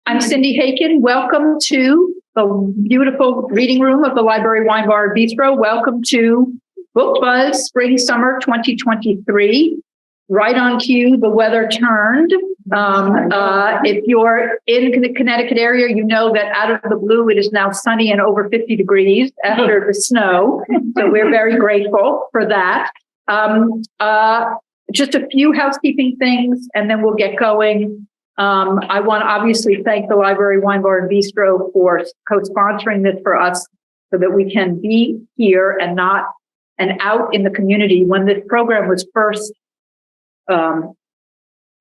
I'm Cindy Haiken. Welcome to the beautiful reading room of the Library Wine Bar Bistro. Welcome to Book Buzz Spring Summer 2023. Right on cue, the weather turned. If you're in the Connecticut area, you know that out of the blue, it is now sunny and over 50 degrees after the snow. So we're very grateful for that. Just a few housekeeping things, and then we'll get going. I want to obviously thank the Library Wine Bar and Bistro for co-sponsoring this for us so that we can be here and out in the community. When this program was first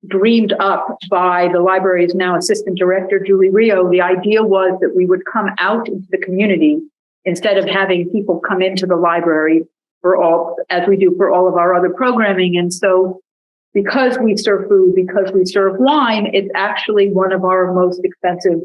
dreamed up by the library's now assistant director, Julie Rio, the idea was that we would come out into the community instead of having people come into the library as we do for all of our other programming. And so because we serve food, because we serve wine, it's actually one of our most expensive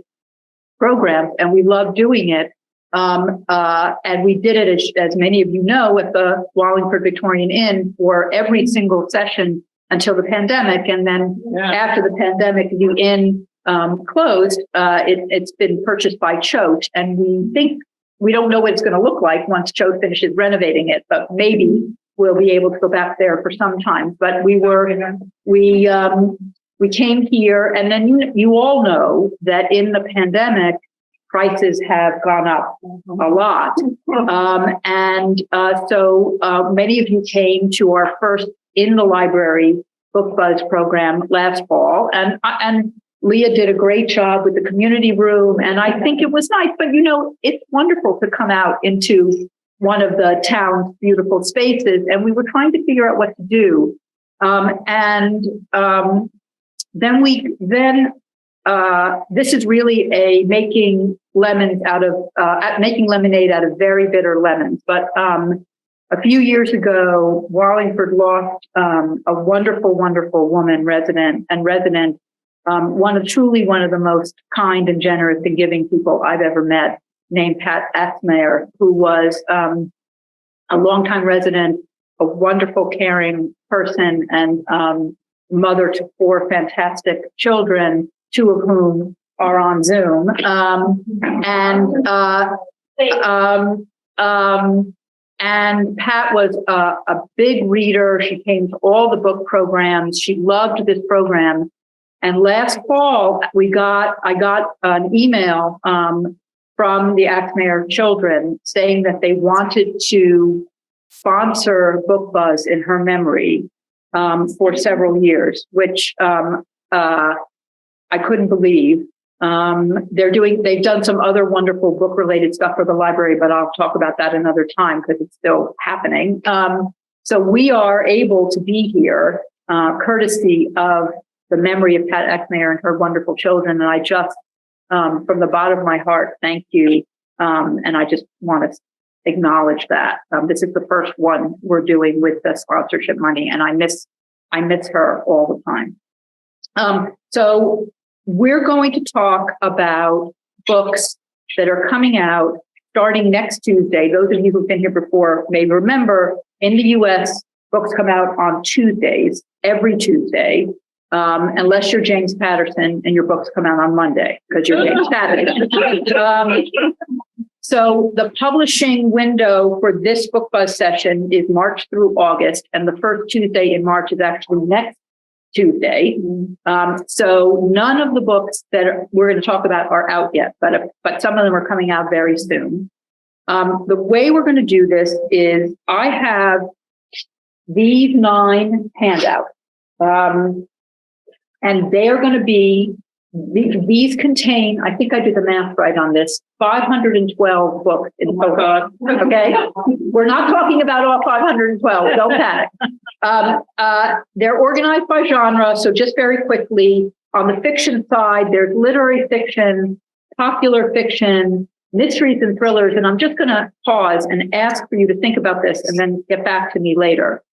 programs, and we love doing it. And we did it, as many of you know, at the Wallingford Victorian Inn for every single session until the pandemic. And then after the pandemic, the inn closed. It's been purchased by Choate, and we don't know what it's going to look like once Choate finishes renovating it, but maybe we'll be able to go back there for some time. But we came here, and then you all know that in the pandemic, prices have gone up a lot. So many of you came to our first in the library Book Buzz program last fall, and Leah did a great job with the community room, and I think it was nice. But it's wonderful to come out into one of the town's beautiful spaces, and we were trying to figure out what to do. This is really a making lemonade out of very bitter lemons. But a few years ago, Wallingford lost a wonderful, wonderful woman, resident, one of the most kind and generous and giving people I've ever met, named Pat Axmayer, who was a longtime resident, a wonderful, caring person, and mother to 4 fantastic children, 2 of whom are on Zoom. And Pat was a big reader. She came to all the book programs. She loved this program. And last fall, I got an email from the Axmayer children saying that they wanted to sponsor Book Buzz in her memory for several years, which I couldn't believe. They've done some other wonderful book related stuff for the library, but I'll talk about that another time because it's still happening. So we are able to be here courtesy of the memory of Pat Axmayer and her wonderful children. And I just, from the bottom of my heart, thank you. And I just want to acknowledge that. This is the first one we're doing with the sponsorship money, and I miss her all the time. So we're going to talk about books that are coming out starting next Tuesday. Those of you who've been here before may remember, in the US, books come out on Tuesdays, every Tuesday, unless you're James Patterson and your books come out on Monday, because you're James Patterson. So the publishing window for this Book Buzz session is March through August, and the first Tuesday in March is actually next Tuesday. So none of the books that we're going to talk about are out yet, but some of them are coming out very soon. The way we're going to do this is I have these 9 handouts, and they are going to be, these contain, I think I did the math right on this, 512 books in total. Okay? We're not talking about all 512, don't panic. They're organized by genre, so just very quickly, on the fiction side, there's literary fiction, popular fiction, mysteries and thrillers, and I'm just going to pause and ask for you to think about this and then get back to me later.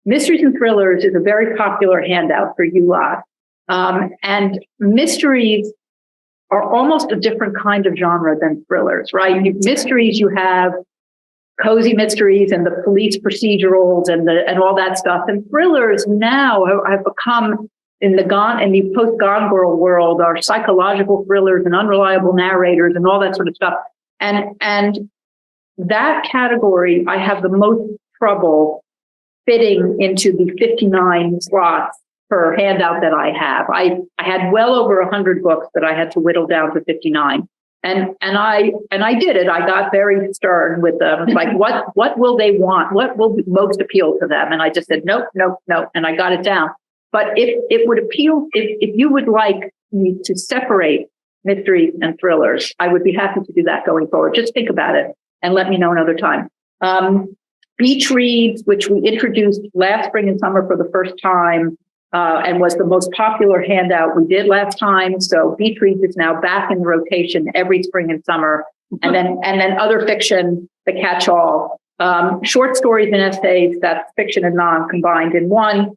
Mysteries and thrillers is a very popular handout for you lot. And mysteries are almost a different kind of genre than thrillers, right? Mysteries, you have cozy mysteries and the police procedurals and all that stuff. And thrillers now have become in the post-Gone Girl world are psychological thrillers and unreliable narrators and all that sort of stuff. And that category, I have the most trouble fitting into the 59 slots per handout that I have. I had well over 100 books that I had to whittle down to 59. And I did it. I got very stern with them. It's like, what will they want? What will most appeal to them? And I just said, nope. And I got it down. But if it would appeal, if you would like me to separate mysteries and thrillers, I would be happy to do that going forward. Just think about it and let me know another time. Beach Reads, which we introduced last spring and summer for the first time, and was the most popular handout we did last time. So Beach Reads is now back in rotation every spring and summer. And then other fiction, the catch-all. Short stories and essays, that's fiction and non combined in one.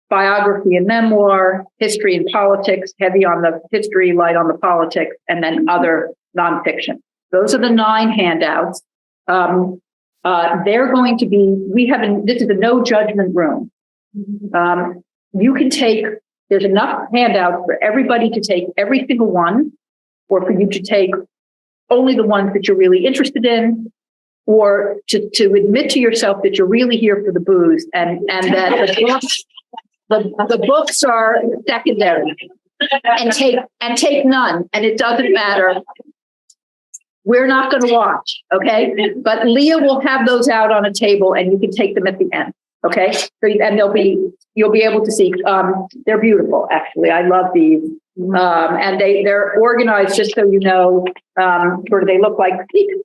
Biography and memoir, history and politics, heavy on the history, light on the politics, and then other nonfiction. Those are the 9 handouts. They're going to be, this is a no judgment room. You can take, there's enough handouts for everybody to take every single one, or for you to take only the ones that you're really interested in, or to admit to yourself that you're really here for the booze and that the books are secondary, and take none. And it doesn't matter. We're not going to watch, okay? But Leah will have those out on a table, and you can take them at the end, okay? So, and you'll be able to see. They're beautiful, actually. I love these, and they're organized, just so you know. Sort of, they look like this.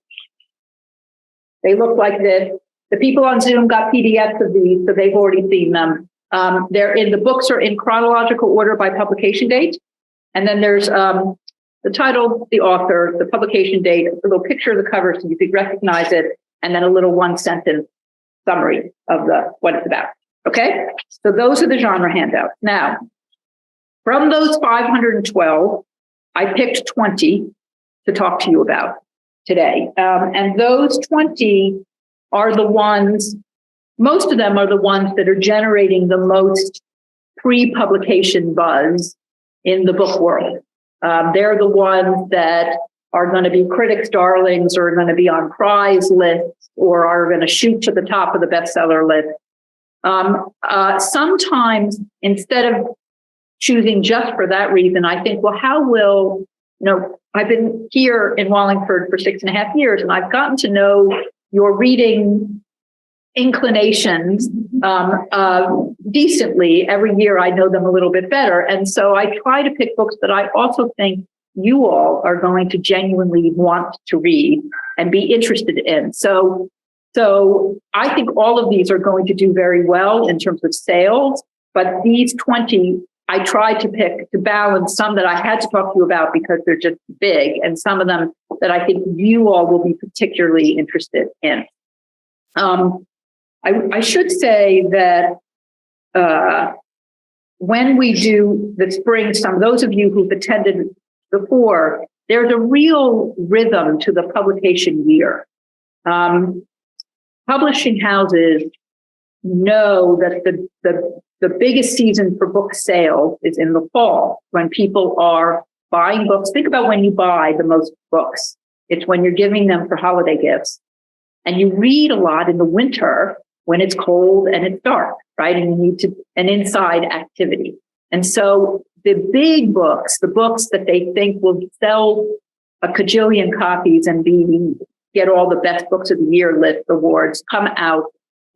The people on Zoom got PDFs of these, so they've already seen them. The books are in chronological order by publication date, and then there's the title, the author, the publication date, a little picture of the cover so you could recognize it, and then a little 1-sentence summary of what it's about. Okay, so those are the genre handouts. Now, from those 512, I picked 20 to talk to you about today, and those 20 are the ones. Most of them are the ones that are generating the most pre-publication buzz in the book world. They're the ones that are going to be critics' darlings, or are going to be on prize lists, or are going to shoot to the top of the bestseller list. Sometimes, instead of choosing just for that reason, I think, well, how will, I've been here in Wallingford for 6.5 years, and I've gotten to know your reading inclinations decently. Every year I know them a little bit better. And so I try to pick books that I also think you all are going to genuinely want to read and be interested in. So I think all of these are going to do very well in terms of sales, but these 20, I tried to pick to balance some that I had to talk to you about because they're just big, and some of them that I think you all will be particularly interested in. I should say that when we do the spring, those of you who've attended before, there's a real rhythm to the publication year. Publishing houses know that the biggest season for book sales is in the fall, when people are buying books. Think about when you buy the most books. It's when you're giving them for holiday gifts. And you read a lot in the winter when it's cold and it's dark, right? And you need an inside activity. And so the big books, the books that they think will sell a cajillion copies and get all the best books of the year list awards, come out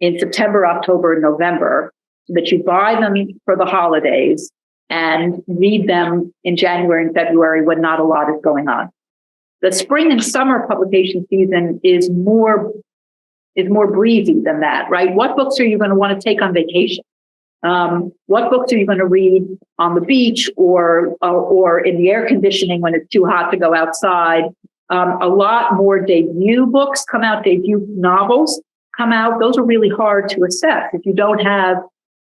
in September, October, and November, so that you buy them for the holidays and read them in January and February when not a lot is going on. The spring and summer publication season is more breezy than that, right? What books are you going to want to take on vacation? What books are you going to read on the beach or in the air conditioning when it's too hot to go outside? A lot more debut books come out, debut novels come out. Those are really hard to assess. If you don't have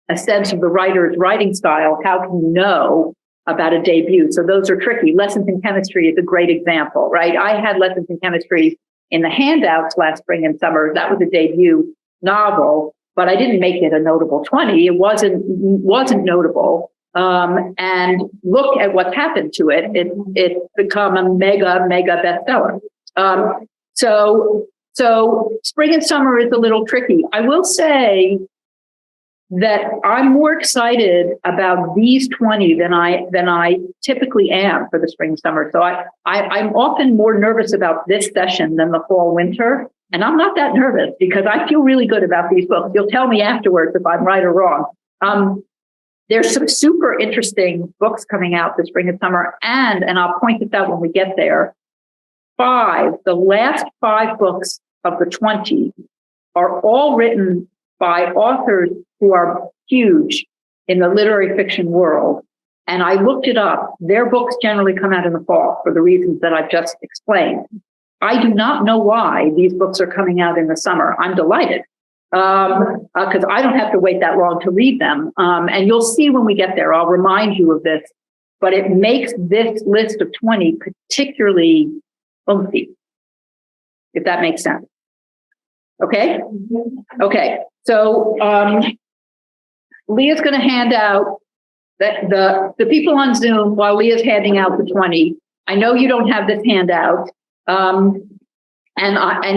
a sense of the writer's writing style, how can you know about a debut? So those are tricky. Lessons in Chemistry is a great example, right? I had Lessons in Chemistry in the handouts last spring and summer. That was a debut novel, but I didn't make it a notable 20. It wasn't notable. and look at what's happened to it. It's become a mega bestseller. So spring and summer is a little tricky. I will say that I'm more excited about these 20 than I typically am for the spring summer. So I'm often more nervous about this session than the fall winter. And I'm not that nervous because I feel really good about these books. You'll tell me afterwards if I'm right or wrong. There's some super interesting books coming out this spring and summer. And I'll point this out when we get there. The last 5 books of the 20 are all written by authors who are huge in the literary fiction world. And I looked it up. Their books generally come out in the fall for the reasons that I've just explained. I do not know why these books are coming out in the summer. I'm delighted because I don't have to wait that long to read them. And you'll see when we get there, I'll remind you of this, but it makes this list of 20 particularly oomphy, if that makes sense. Okay? Okay. So Leah's going to hand out the people on Zoom while Leah's handing out the 20. I know you don't have this handout, and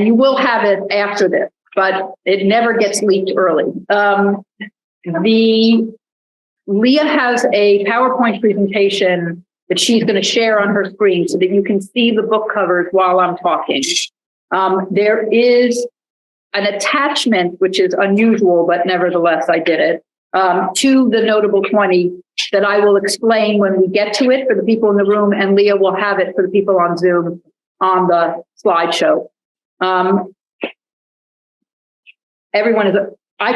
you will have it after this, but it never gets leaked early. Leah has a PowerPoint presentation that she's going to share on her screen so that you can see the book covers while I'm talking. There is an attachment, which is unusual, but nevertheless, I did it, to the Notable 20 that I will explain when we get to it for the people in the room, and Leah will have it for the people on Zoom on the slideshow. I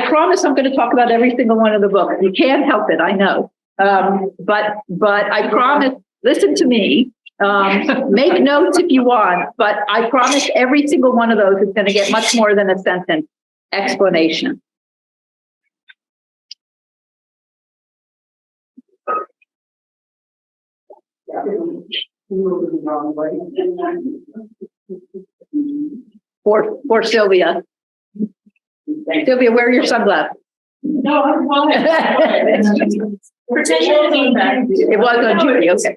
promise I'm going to talk about every single one of the books. You can't help it, I know. But I promise, listen to me. Make notes if you want, but I promise every single one of those is going to get much more than a sentence explanation. For Sylvia. Sylvia, where are your sunglasses? No, I'm fine. It was on Judy, okay.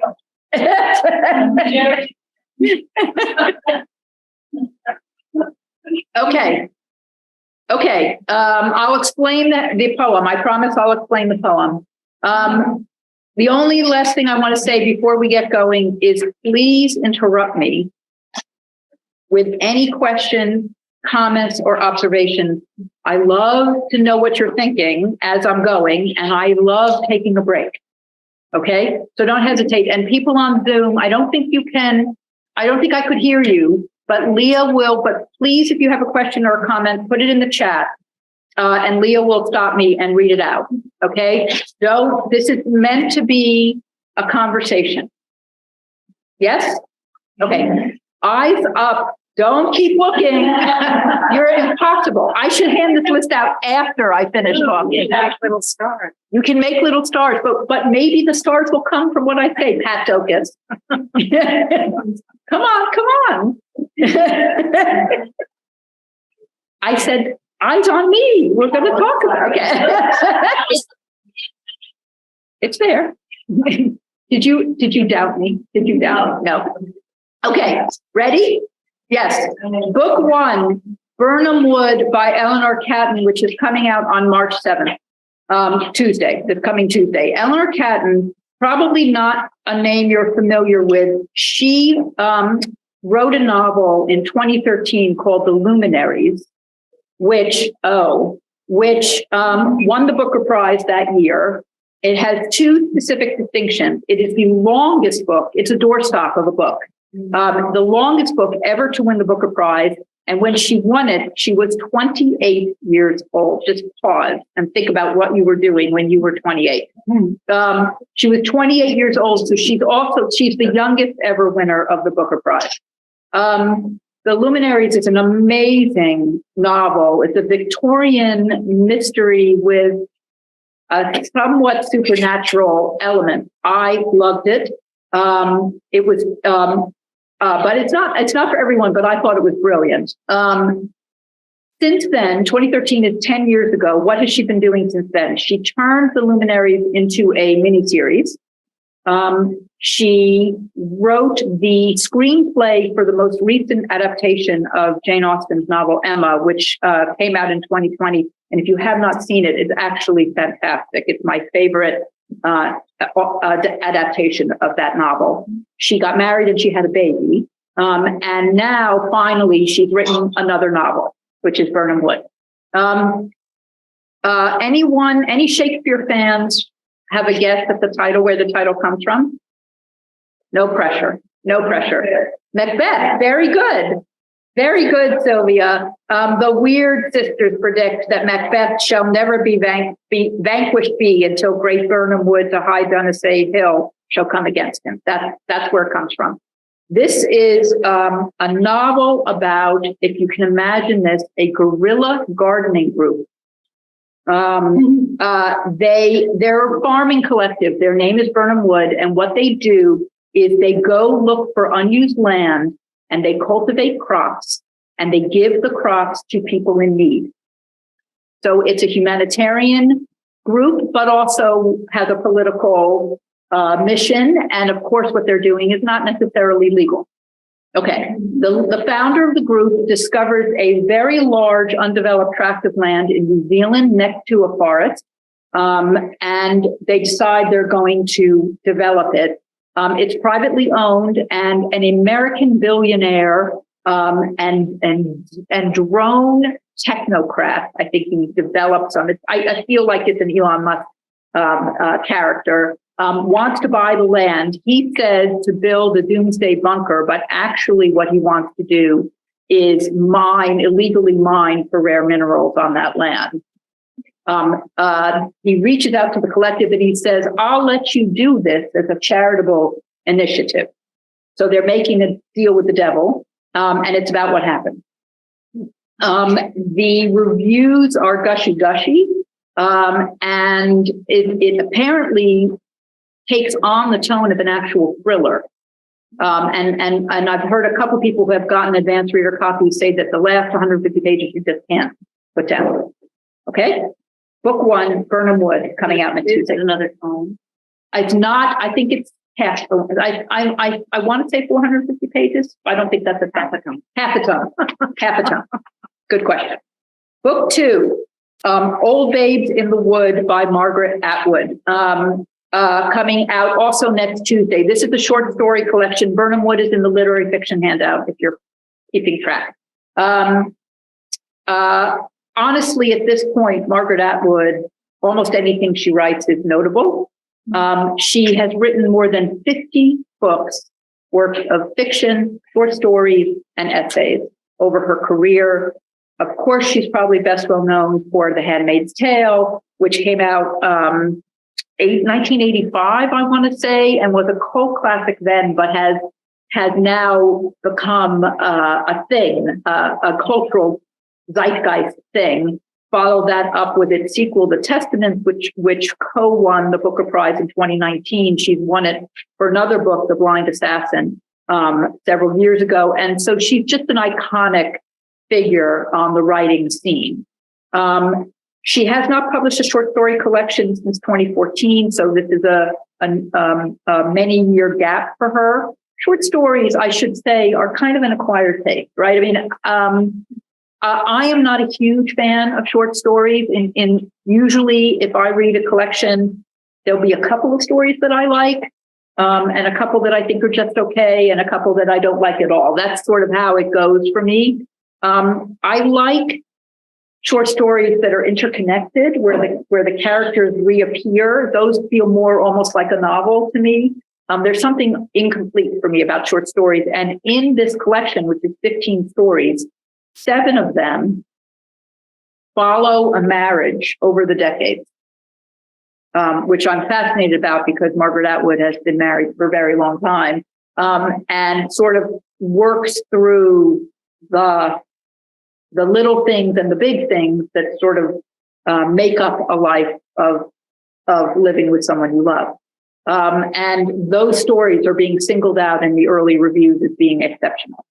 Okay. I'll explain the poem. I promise I'll explain the poem. The only last thing I want to say before we get going is please interrupt me with any questions, comments, or observations. I love to know what you're thinking as I'm going, and I love taking a break. Okay, so don't hesitate. And people on Zoom, I don't think I could hear you, but Leah will. But please, if you have a question or a comment, put it in the chat, and Leah will stop me and read it out. Okay, so this is meant to be a conversation. Yes? Okay, eyes up. Don't keep looking. You're impossible. I should hand this list out after I finish talking. Make little stars. You can make little stars, but maybe the stars will come from what I say, Pat Docus. Come on. I said, eyes on me. We're going to talk about it. It's there. Did you doubt me? Did you doubt? No. Okay, ready? Yes. Book 1, Burnham Wood by Eleanor Catton, which is coming out on March 7th, this coming Tuesday. Eleanor Catton, probably not a name you're familiar with. She wrote a novel in 2013 called The Luminaries, which won the Booker Prize that year. It has 2 specific distinctions. It is the longest book. It's a doorstop of a book. The longest book ever to win the Booker Prize. And when she won it, she was 28 years old. Just pause and think about what you were doing when you were 28. She was 28 years old. So she's the youngest ever winner of the Booker Prize. The Luminaries is an amazing novel. It's a Victorian mystery with a somewhat supernatural element. I loved it. It was, but it's not for everyone, but I thought it was brilliant. Since then, 2013 is 10 years ago. What has she been doing since then? She turned The Luminaries into a miniseries. She wrote the screenplay for the most recent adaptation of Jane Austen's novel Emma, which came out in 2020. And if you have not seen it, it's actually fantastic. It's my favorite adaptation of that novel. She got married and she had a baby. And now, finally, she's written another novel, which is Birnam Wood. Any Shakespeare fans have a guess at the title, where the title comes from? No pressure. Macbeth, very good. Very good, Sylvia. The Weird Sisters predict that Macbeth shall never be vanquished until great Birnam Wood to high Dunesay Hill shall come against him. That's where it comes from. This is a novel about, if you can imagine this, a guerrilla gardening group. They're a farming collective. Their name is Birnam Wood, and what they do is they go look for unused land and they cultivate crops and they give the crops to people in need. So it's a humanitarian group, but also has a political mission. And of course, what they're doing is not necessarily legal. Okay, the founder of the group discovers a very large undeveloped tract of land in New Zealand next to a forest, and they decide they're going to develop it. It's privately owned, and an American billionaire and drone technocrat, I think he developed some. I feel like it's an Elon Musk character. Wants to buy the land. He says to build a doomsday bunker, but actually what he wants to do is illegally mine for rare minerals on that land. He reaches out to the collective and he says, I'll let you do this as a charitable initiative. So they're making a deal with the devil, and it's about what happened. The reviews are gushy, and it apparently takes on the tone of an actual thriller. And I've heard a couple people who have gotten advanced reader copies say that the last 150 pages you just can't put down. Okay? Book 1, Birnam Wood, coming out next Tuesday. Another tome. It's not, I think it's half. I want to say 450 pages. I don't think that's half a tome. Half a tome. Good question. Book 2, Old Babes in the Wood by Margaret Atwood. Coming out also next Tuesday. This is the short story collection. Birnam Wood is in the literary fiction handout, if you're keeping track. Honestly, at this point, Margaret Atwood, almost anything she writes is notable. She has written more than 50 books worth of fiction, short stories, and essays over her career. Of course, she's probably best well known for The Handmaid's Tale, which came out 1985, I want to say, and was a cult classic then, but has now become a thing, a cultural zeitgeist thing. Followed that up with its sequel, The Testament, which co-won the Booker Prize in 2019. She's won it for another book, The Blind Assassin, several years ago. And so she's just an iconic figure on the writing scene. She has not published a short story collection since 2014, so this is a many-year gap for her. Short stories, I should say, are kind of an acquired taste, right? I mean, I am not a huge fan of short stories. In usually, if I read a collection, there'll be a couple of stories that I like, and a couple that I think are just okay, and a couple that I don't like at all. That's sort of how it goes for me. I like short stories that are interconnected, where the characters reappear. Those feel more almost like a novel to me. There's something incomplete for me about short stories. And in this collection, which is 15 stories, 7 of them follow a marriage over the decades, which I'm fascinated about because Margaret Atwood has been married for a very long time, and sort of works through the little things and the big things that sort of make up a life of living with someone you love. And those stories are being singled out in the early reviews as being exceptional.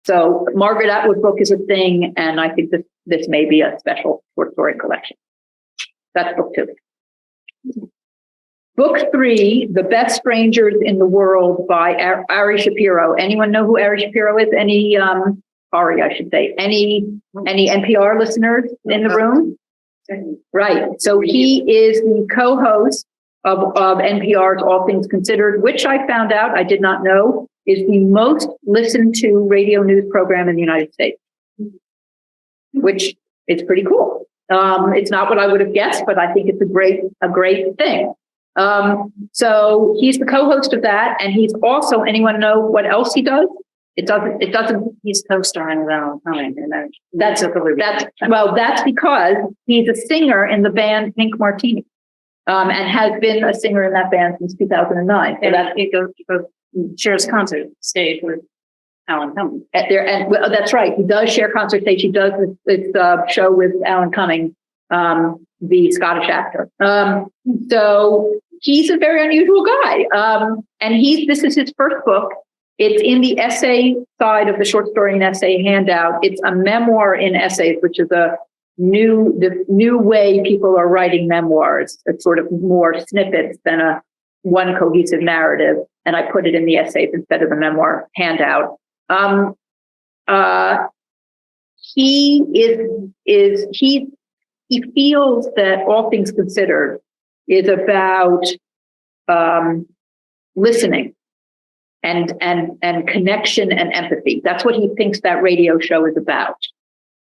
So Margaret Atwood book is a thing, and I think this may be a special short story collection. That's book 2. Book 3, The Best Strangers in the World by Ari Shapiro. Anyone know who Ari Shapiro is? Ari, I should say. Any NPR listeners in the room? Right. So he is the co-host of NPR's All Things Considered, which I found out, I did not know, is the most listened to radio news program in the United States, which is pretty cool. It's not what I would have guessed, but I think it's a great thing. So he's the co-host of that, and he's also, anyone know what else he does? It doesn't. He's co-starring with Alan Cumming. That's because he's a singer in the band Pink Martini, and has been a singer in that band since 2009. So he shares concert stage with Alan Cumming. That's right. He does share concert stage. He does this show with Alan Cumming, the Scottish actor. So he's a very unusual guy. And this is his first book. It's in the essay side of the short story and essay handout. It's a memoir in essays, which is the new way people are writing memoirs. It's sort of more snippets than one cohesive narrative. And I put it in the essays instead of the memoir handout. He feels that All Things Considered is about listening and connection and empathy. That's what he thinks that radio show is about.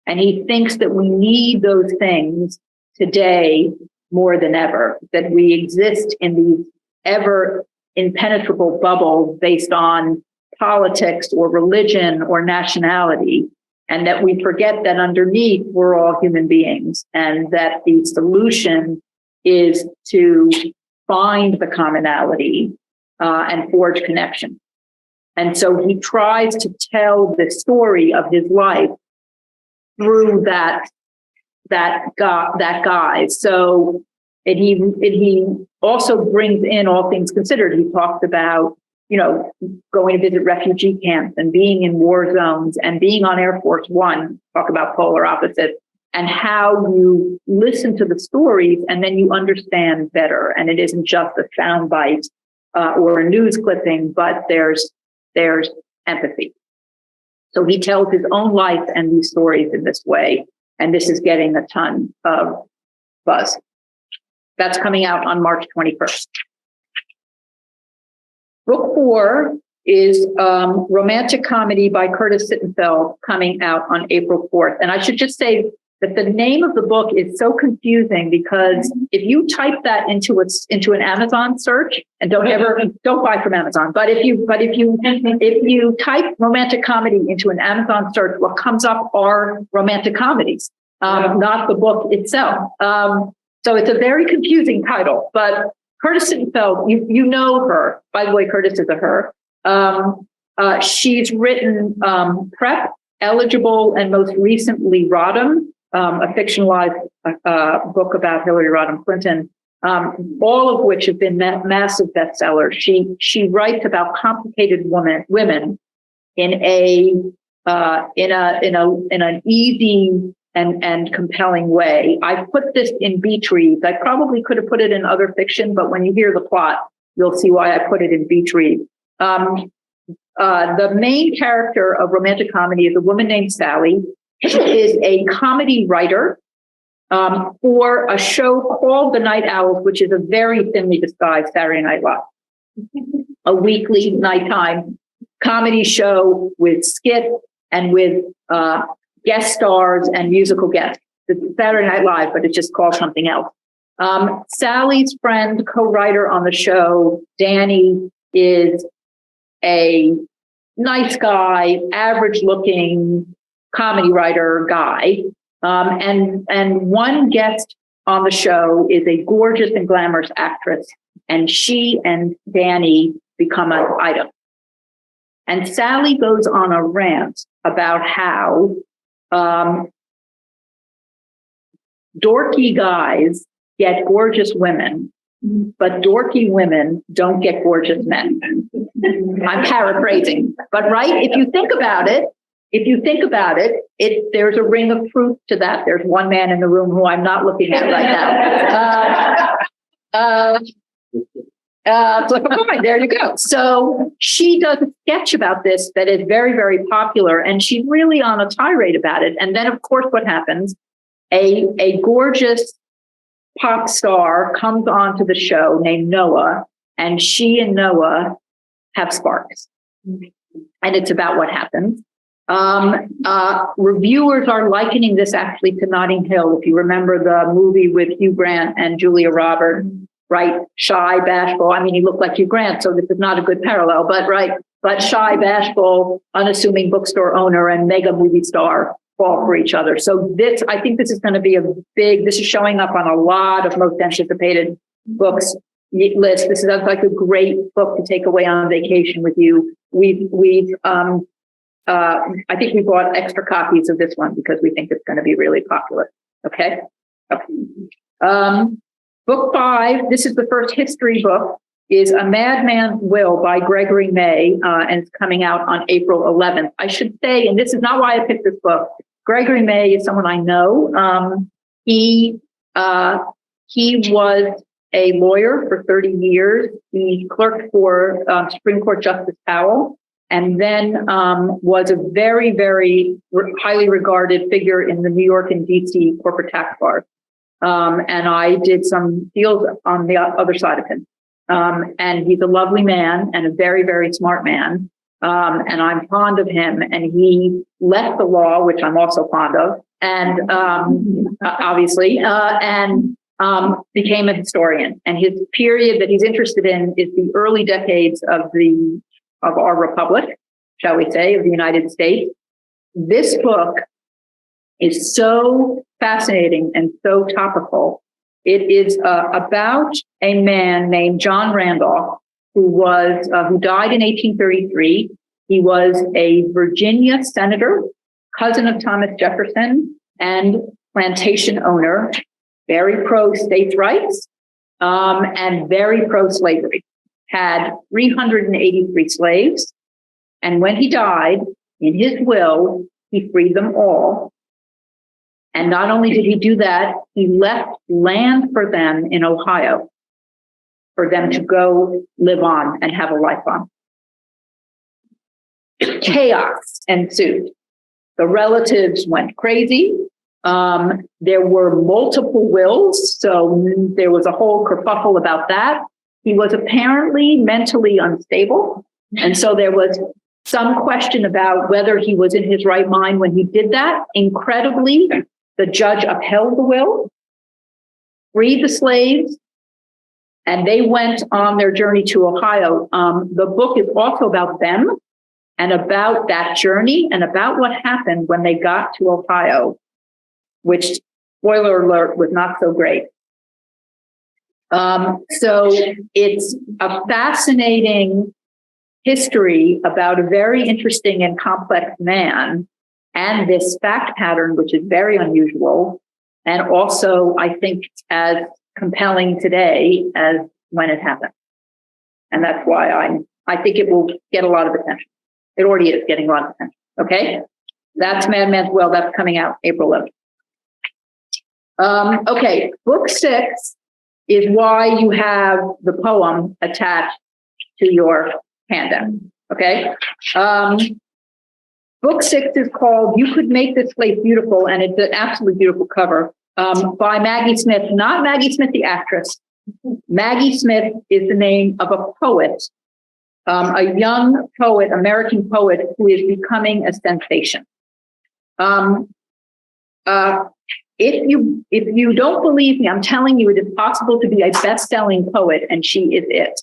And he thinks that we need those things today more than ever, that we exist in these ever impenetrable bubbles based on politics or religion or nationality, and that we forget that underneath we're all human beings, and that the solution is to find the commonality and forge connection. And so he tries to tell the story of his life through that guy. So he also brings in All Things Considered. He talks about, going to visit refugee camps and being in war zones and being on Air Force One, talk about polar opposites, and how you listen to the stories and then you understand better. And it isn't just a soundbite or a news clipping, but there's empathy. So he tells his own life and these stories in this way. And this is getting a ton of buzz. That's coming out on March 21st. Book 4 is Romantic Comedy by Curtis Sittenfeld, coming out on April 4th. And I should just say that the name of the book is so confusing, because if you type that into an Amazon search, and don't buy from Amazon, but if you type romantic comedy into an Amazon search, what comes up are romantic comedies, not the book itself. So it's a very confusing title, but Curtis Sittenfeld, you know her. By the way, Curtis is a her. She's written Prep, Eligible, and most recently Rodham, a fictionalized book about Hillary Rodham Clinton, all of which have been massive bestsellers. She writes about complicated women in an easy and compelling way. I put this in Beach Reads. I probably could have put it in other fiction, but when you hear the plot, you'll see why I put it in Beach Reads. The main character of romantic comedy is a woman named Sally. She is a comedy writer for a show called The Night Owls, which is a very thinly disguised Saturday Night Live, a weekly nighttime comedy show with skits and with guest stars and musical guests. It's Saturday Night Live, but it's just called something else. Sally's friend, co-writer on the show, Danny, is a nice guy, average-looking comedy writer guy. And one guest on the show is a gorgeous and glamorous actress, and she and Danny become an item. And Sally goes on a rant about how dorky guys get gorgeous women, but dorky women don't get gorgeous men. I'm paraphrasing, but right, if you think about it, if you think about it, there's a ring of truth to that. There's one man in the room who I'm not looking at right now. Fine, there you go. So she does a sketch about this that is very, very popular, and she's really on a tirade about it. And then, of course, what happens? A gorgeous pop star comes onto the show named Noah, and she and Noah have sparks. And it's about what happens. Reviewers are likening this actually to Notting Hill. If you remember the movie with Hugh Grant and Julia Roberts, right? Shy, bashful. I mean, he looked like Hugh Grant, so this is not a good parallel, but right. But shy, bashful, unassuming bookstore owner and mega movie star fall for each other. So I think this is going to be this is showing up on a lot of most anticipated books list. This is like a great book to take away on vacation with you. I think we bought extra copies of this one because we think it's going to be really popular. Okay. Book 5, this is the first history book, is A Madman's Will by Gregory May, and it's coming out on April 11th. I should say, and this is not why I picked this book, Gregory May is someone I know. He was a lawyer for 30 years. He clerked for Supreme Court Justice Powell, and then was a very, very highly regarded figure in the New York and DC corporate tax bars. And I did some deals on the other side of him. And he's a lovely man and a very, very smart man. And I'm fond of him. And he left the law, which I'm also fond of, and obviously, and became a historian. And his period that he's interested in is the early decades of our republic, shall we say, of the United States. This book is so fascinating and so topical. It is about a man named John Randolph who died in 1833. He was a Virginia senator, cousin of Thomas Jefferson, and plantation owner, very pro states' rights, and very pro slavery. Had 383 slaves, and when he died, in his will, he freed them all. And not only did he do that, he left land for them in Ohio for them to go live on and have a life on. Chaos ensued. The relatives went crazy. There were multiple wills, so there was a whole kerfuffle about that. He was apparently mentally unstable, and so there was some question about whether he was in his right mind when he did that. Incredibly, the judge upheld the will, freed the slaves, and they went on their journey to Ohio. The book is also about them and about that journey and about what happened when they got to Ohio, which, spoiler alert, was not so great. So it's a fascinating history about a very interesting and complex man and this fact pattern, which is very unusual, and also, I think, as compelling today as when it happened. And that's why I think it will get a lot of attention. It already is getting a lot of attention. Okay? That's Madman's Will. That's coming out April 11th. Okay, book 6 is why you have the poem attached to your handout. Okay? Book 6 is called You Could Make This Place Beautiful, and it's an absolutely beautiful cover by Maggie Smith, not Maggie Smith, the actress. Maggie Smith is the name of a poet, a young poet, American poet, who is becoming a sensation. If you don't believe me, I'm telling you, it is possible to be a best-selling poet, and she is it.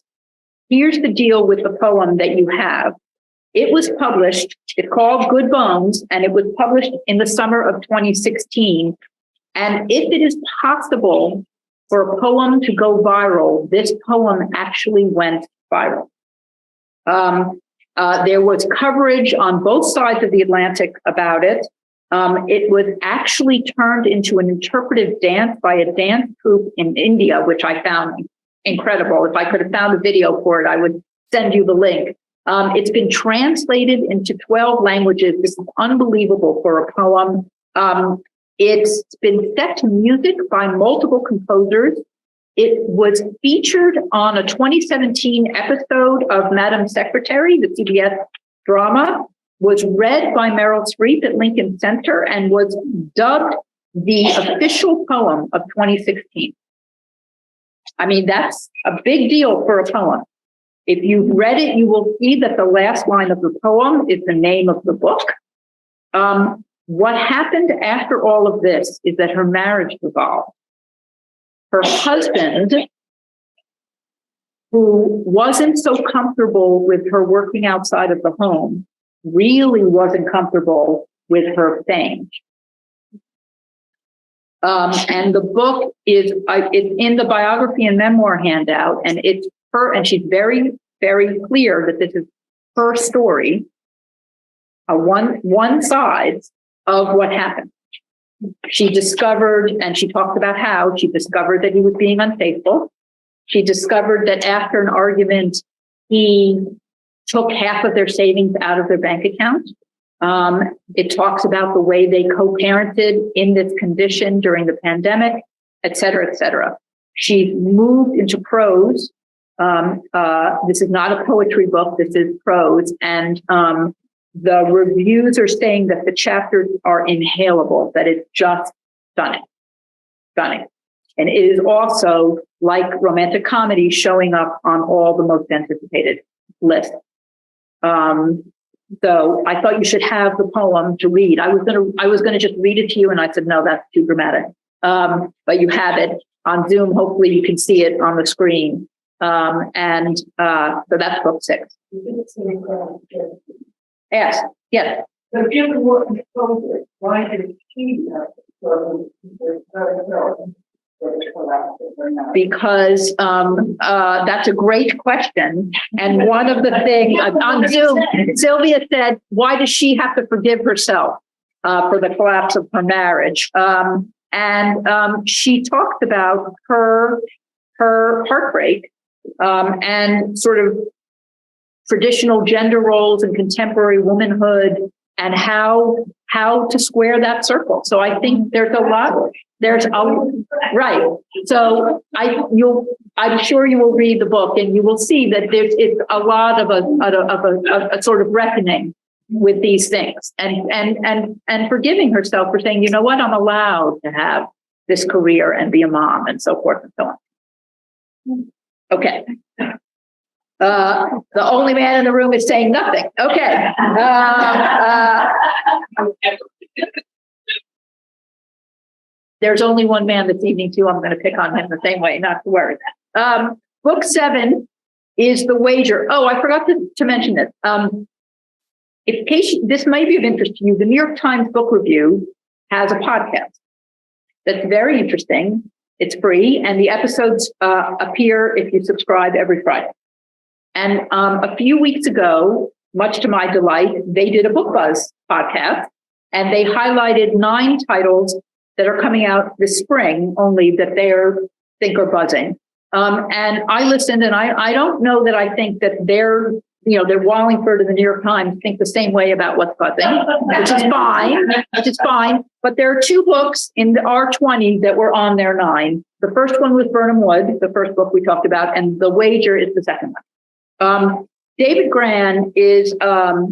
Here's the deal with the poem that you have. It was published, it's called Good Bones, and it was published in the summer of 2016. And if it is possible for a poem to go viral, this poem actually went viral. There was coverage on both sides of the Atlantic about it. It was actually turned into an interpretive dance by a dance troupe in India, which I found incredible. If I could have found a video for it, I would send you the link. It's been translated into 12 languages. This is unbelievable for a poem. It's been set to music by multiple composers. It was featured on a 2017 episode of Madam Secretary, the CBS drama, was read by Meryl Streep at Lincoln Center, and was dubbed the official poem of 2016. I mean, that's a big deal for a poem. If you've read it, you will see that the last line of the poem is the name of the book. What happened after all of this is that her marriage dissolved. Her husband, who wasn't so comfortable with her working outside of the home, really wasn't comfortable with her fame. And the book is it's in the biography and memoir handout, and it's her, and she's very, very clear that this is her story, one side of what happened. She discovered, and she talked about how she discovered that he was being unfaithful. She discovered that after an argument, he took half of their savings out of their bank account. It talks about the way they co-parented in this condition during the pandemic, et cetera, et cetera. She moved into prose. This is not a poetry book. This is prose. And the reviews are saying that the chapters are inhalable, that it's just stunning, stunning. And it is also, like romantic comedy, showing up on all the most anticipated lists. So I thought you should have the poem to read. I was gonna just read it to you, and I said, no, that's too dramatic. But you have it on Zoom. Hopefully you can see it on the screen. So that's book 6. Yes, yes. So given what you told us, why did she Because that's a great question. And one of the things on Zoom, Sylvia said, why does she have to forgive herself for the collapse of her marriage? And she talked about her heartbreak and sort of traditional gender roles and contemporary womanhood, and how to square that circle. So I think there's a lot. Right. So I'm sure you will read the book, and you will see that it's a lot of a sort of reckoning with these things, and forgiving herself for saying, you know what, I'm allowed to have this career and be a mom, and so forth and so on. Okay. The only man in the room is saying nothing. Okay. There's only one man this evening, too. I'm going to pick on him the same way, not to worry. Book 7 is The Wager. Oh, I forgot to mention this. In case this may be of interest to you, the New York Times Book Review has a podcast that's very interesting. It's free, and the episodes appear if you subscribe every Friday. And a few weeks ago, much to my delight, they did a book buzz podcast, and they highlighted 9 titles that are coming out this spring, only that they think are buzzing. And I listened, and I don't know that I think that they're Wallingford and the New York Times think the same way about what's buzzing, which is fine. But there are 2 books in the R20 that were on their 9. The first one was Burnham Wood, the first book we talked about, and The Wager is the second one. David Grann is,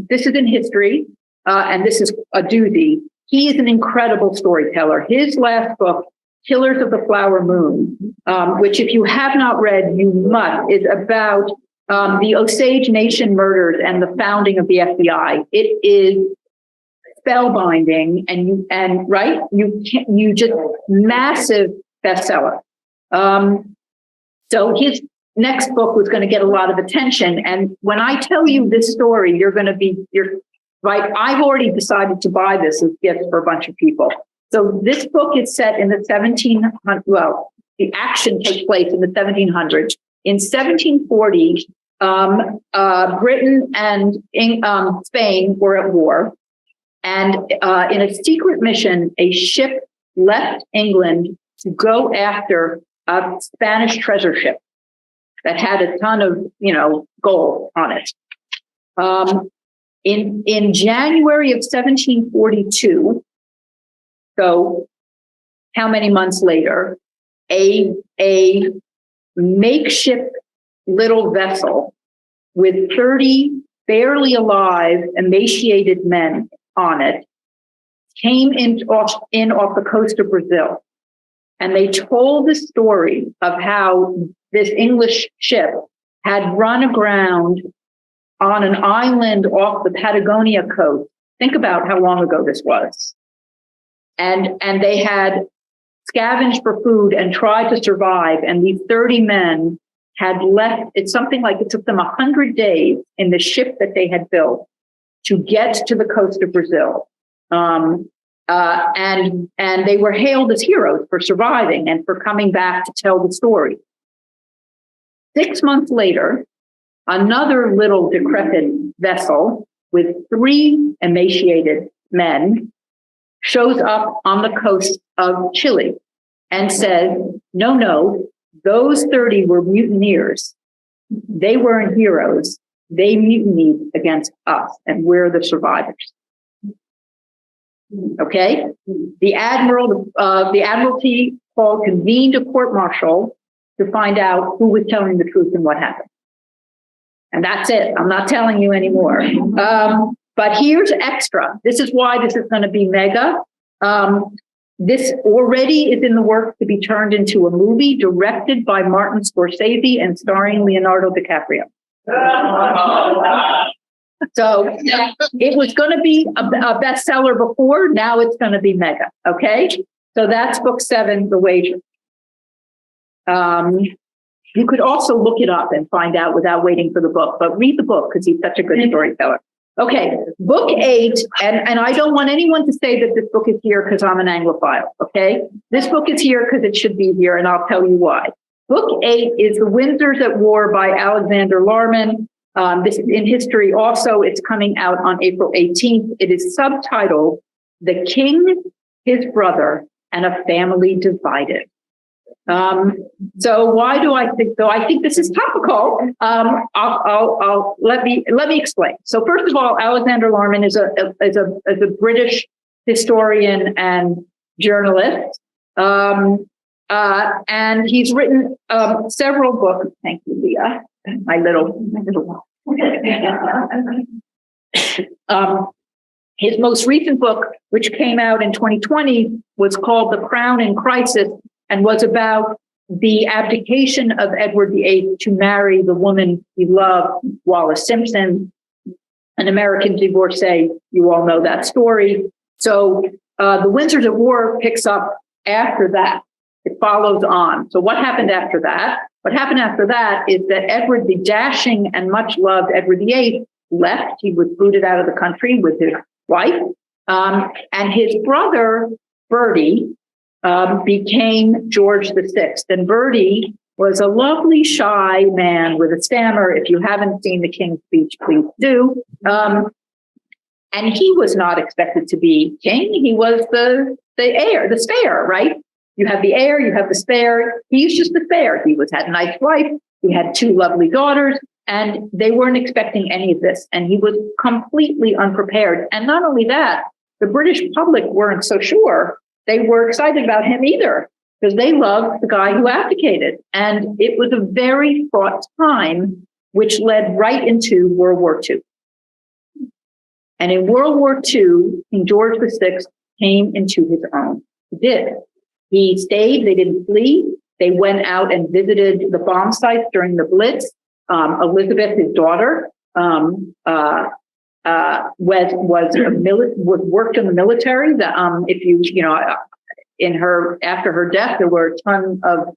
this is in history, and this is a doozy. He is an incredible storyteller. His last book, Killers of the Flower Moon, which if you have not read, you must, is about the Osage Nation murders and the founding of the FBI. It is spellbinding, you just massive bestseller. So his next book was going to get a lot of attention. And when I tell you this story, you're right. I've already decided to buy this as gifts for a bunch of people. So this book is set in the 1700s. Well, the action takes place in the 1700s. In 1740, Britain and Spain were at war. And in a secret mission, a ship left England to go after a Spanish treasure ship that had a ton of, gold on it. In January of 1742, so how many months later, a makeshift little vessel with 30 barely alive, emaciated men on it came off the coast of Brazil. And they told the story of how this English ship had run aground on an island off the Patagonia coast. Think about how long ago this was. And they had scavenged for food and tried to survive. And these 30 men had left, it's something like it took them 100 days in the ship that they had built to get to the coast of Brazil. And they were hailed as heroes for surviving and for coming back to tell the story. 6 months later, another little decrepit vessel with 3 emaciated men shows up on the coast of Chile and says, no, those 30 were mutineers. They weren't heroes. They mutinied against us, and we're the survivors. Okay? The Admiralty convened a court-martial to find out who was telling the truth and what happened. And that's it. I'm not telling you anymore. But here's extra. This is why this is going to be mega. This already is in the works to be turned into a movie directed by Martin Scorsese and starring Leonardo DiCaprio. So it was going to be a bestseller before. Now it's going to be mega. Okay. So that's book 7, The Wager. You could also look it up and find out without waiting for the book, but read the book because he's such a good storyteller. Okay, book 8, and I don't want anyone to say that this book is here because I'm an Anglophile, okay? This book is here because it should be here, and I'll tell you why. Book 8 is The Windsors at War by Alexander Larman. This is in history also. It's coming out on April 18th. It is subtitled The King, His Brother, and a Family Divided. So why do I think so? I think this is topical. Let me explain. So first of all, Alexander Larman is a British historian and journalist, and he's written several books. Thank you, Leah. My little. His most recent book, which came out in 2020, was called The Crown in Crisis, and was about the abdication of Edward VIII to marry the woman he loved, Wallis Simpson, an American divorcee. You all know that story. So The Windsors at War picks up after that. It follows on. So what happened after that? What happened after that is that Edward, the dashing and much loved Edward VIII, left. He was booted out of the country with his wife. And his brother, Bertie, became George VI. And Bertie was a lovely, shy man with a stammer. If you haven't seen the King's Speech, please do. And he was not expected to be king. He was the heir, the spare, right? You have the heir, you have the spare. He's just the spare. He had a nice wife. He had 2 lovely daughters, and they weren't expecting any of this. And he was completely unprepared. And not only that, the British public weren't so sure they were excited about him either, because they loved the guy who abdicated. And it was a very fraught time, which led right into World War II. And in World War II, King George VI came into his own. He did. He stayed. They didn't flee. They went out and visited the bomb sites during the Blitz. Elizabeth, his daughter, worked in the military. After her death, there were a ton of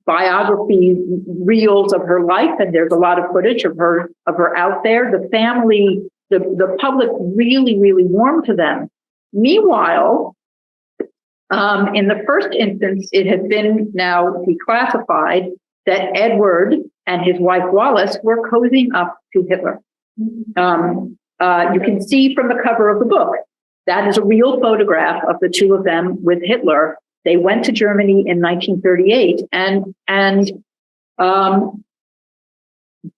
biographies, reels of her life, and there's a lot of footage of her out there. The family, the public really, really warmed to them. Meanwhile, in the first instance, it has been now declassified that Edward and his wife Wallis were cozying up to Hitler. You can see from the cover of the book, that is a real photograph of the 2 of them with Hitler. They went to Germany in 1938, and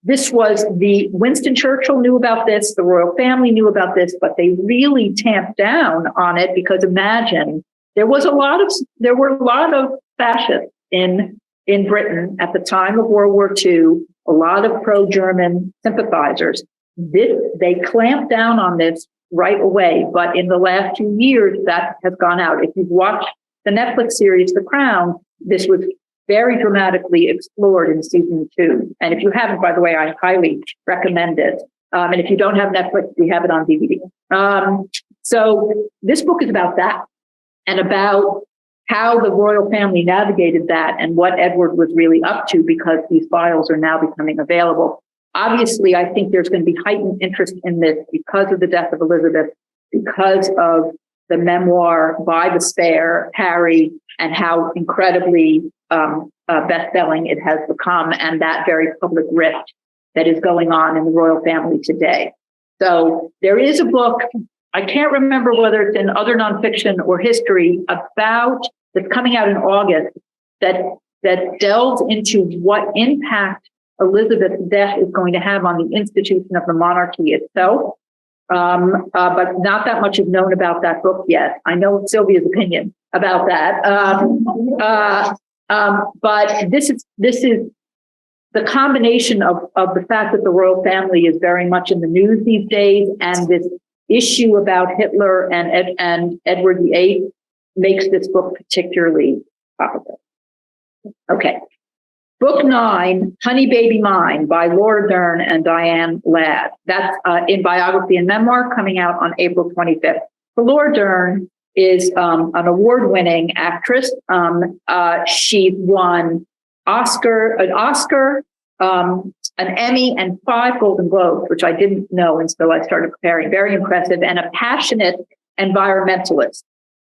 this was Winston Churchill knew about this, the royal family knew about this, but they really tamped down on it because imagine there were a lot of fascists in Britain at the time of World War II, a lot of pro-German sympathizers. They clamped down on this right away, but in the last 2 years, that has gone out. If you've watched the Netflix series, The Crown, this was very dramatically explored in season 2. And if you haven't, by the way, I highly recommend it. And if you don't have Netflix, we have it on DVD. So this book is about that and about how the royal family navigated that and what Edward was really up to, because these files are now becoming available. Obviously, I think there's going to be heightened interest in this because of the death of Elizabeth, because of the memoir by the spare, Harry, and how incredibly best-selling it has become, and that very public rift that is going on in the royal family today. So there is a book, I can't remember whether it's in other nonfiction or history, that's coming out in August that delves into what impact Elizabeth's death is going to have on the institution of the monarchy itself. But not that much is known about that book yet. I know Sylvia's opinion about that. But this is the combination of the fact that the royal family is very much in the news these days, and this issue about Hitler and Edward VIII makes this book particularly topical. Okay. Book 9, Honey Baby Mine by Laura Dern and Diane Ladd. That's in Biography and Memoir, coming out on April 25th. So Laura Dern is an award-winning actress. She won an Oscar, an Emmy, and 5 Golden Globes, which I didn't know until I started preparing. Very impressive, and a passionate environmentalist.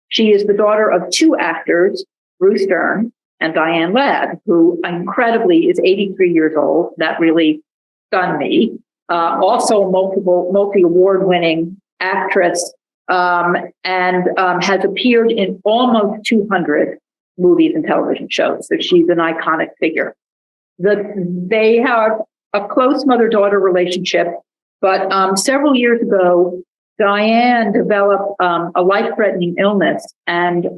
She is the daughter of 2 actors, Bruce Dern and Diane Ladd, who incredibly is 83 years old. That really stunned me. Also a multi-award-winning actress, and has appeared in almost 200 movies and television shows. So she's an iconic figure. They have a close mother-daughter relationship, but several years ago, Diane developed a life-threatening illness, and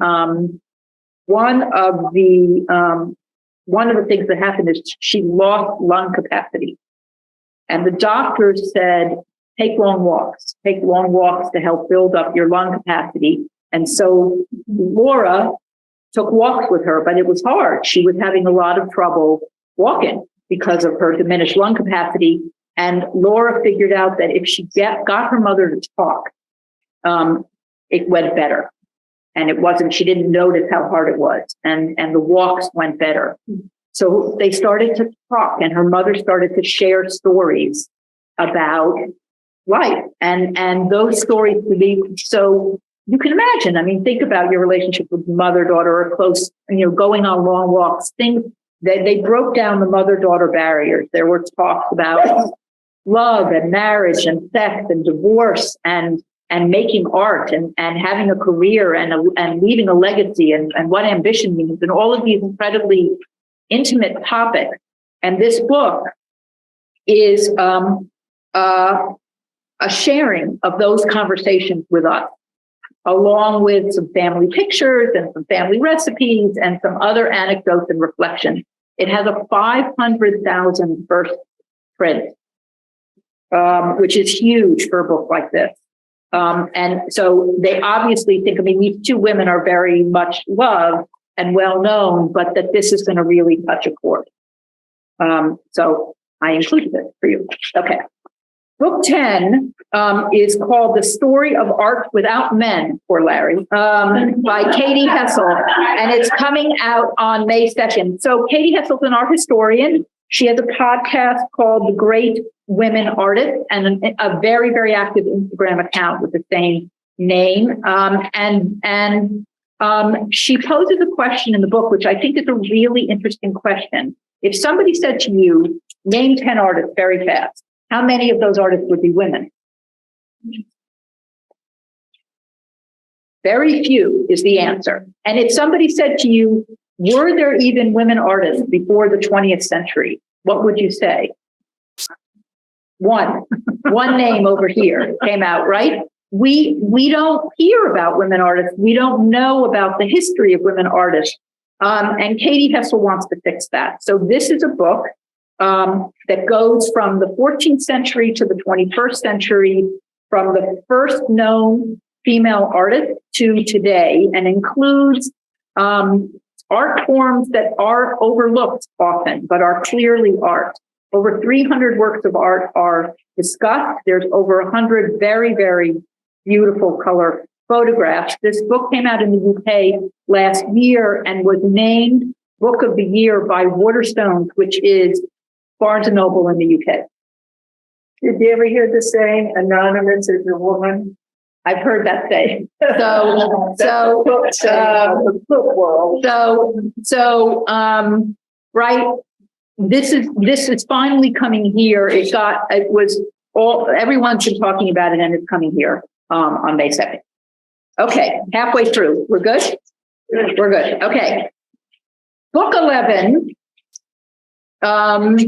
one of the things that happened is she lost lung capacity, and the doctors said, take long walks to help build up your lung capacity. And so Laura took walks with her, but it was hard. She was having a lot of trouble walking because of her diminished lung capacity. And Laura figured out that if she got her mother to talk, it went better. And she didn't notice how hard it was. And the walks went better. So they started to talk, and her mother started to share stories about life. And those stories to be, so you can imagine, I mean, think about your relationship with mother-daughter or close, going on long walks, things that they broke down the mother-daughter barriers. There were talks about love and marriage and sex and divorce and making art and having a career and leaving a legacy and what ambition means, and all of these incredibly intimate topics. And this book is a sharing of those conversations with us, along with some family pictures and some family recipes and some other anecdotes and reflections. It has a 500,000 first print, which is huge for a book like this. And so they obviously think, these 2 women are very much loved and well known, but that this is going to really touch a chord. So I included it for you. Okay. Book 10 is called The Story of Art Without Men, poor Larry, by Katie Hessel, and it's coming out on May 2nd. So Katie Hessel's an art historian. She has a podcast called The Great Women Artists, and a very, very active Instagram account with the same name. She poses a question in the book, which I think is a really interesting question. If somebody said to you, name 10 artists very fast, how many of those artists would be women? Very few is the answer. And if somebody said to you, were there even women artists before the 20th century? What would you say? One name over here came out, right? We don't hear about women artists. We don't know about the history of women artists. And Katie Hessel wants to fix that. So this is a book that goes from the 14th century to the 21st century, from the first known female artist to today, and includes art forms that are overlooked often, but are clearly art. Over 300 works of art are discussed. There's over 100 very, very beautiful color photographs. This book came out in the UK last year and was named Book of the Year by Waterstones, which is Barnes & Noble in the UK. Did you ever hear the saying, anonymous is a woman? I've heard that say. Right. This is finally coming here. Everyone's been talking about it, and it's coming here on May 2nd. Okay, halfway through. We're good? We're good. Okay. Book 11. Right?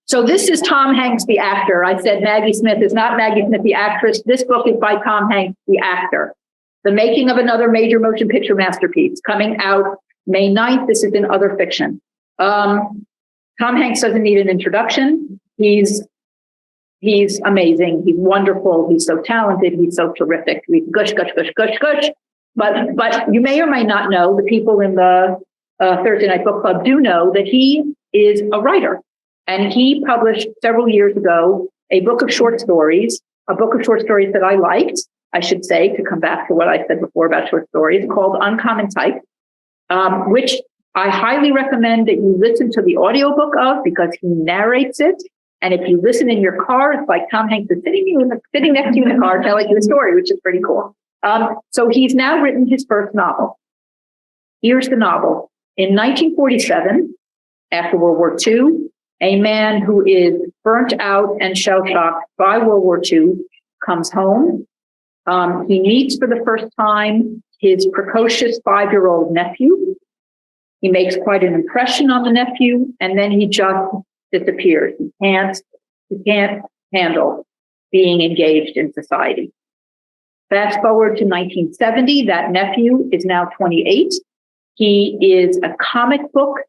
So this is Tom Hanks, the actor. I said Maggie Smith is not Maggie Smith, the actress. This book is by Tom Hanks, the actor. The Making of Another Major Motion Picture Masterpiece, coming out May 9th. This is in Other Fiction. Tom Hanks doesn't need an introduction. He's amazing. He's wonderful. He's so talented. He's so terrific. He's gush, gush, gush, gush, gush. But you may or may not know, the people in the Thursday Night Book Club do know that he is a writer. And he published several years ago a book of short stories that I liked, I should say, to come back to what I said before about short stories, called Uncommon Type, which I highly recommend that you listen to the audiobook of, because he narrates it. And if you listen in your car, it's like Tom Hanks is sitting next to you in the car telling you a story, which is pretty cool. So he's now written his first novel. Here's the novel. In 1947, after World War II, a man who is burnt out and shell-shocked by World War II comes home. He meets for the first time his precocious 5-year-old nephew. He makes quite an impression on the nephew, and then he just disappears. He can't handle being engaged in society. Fast forward to 1970, that nephew is now 28. He is a comic book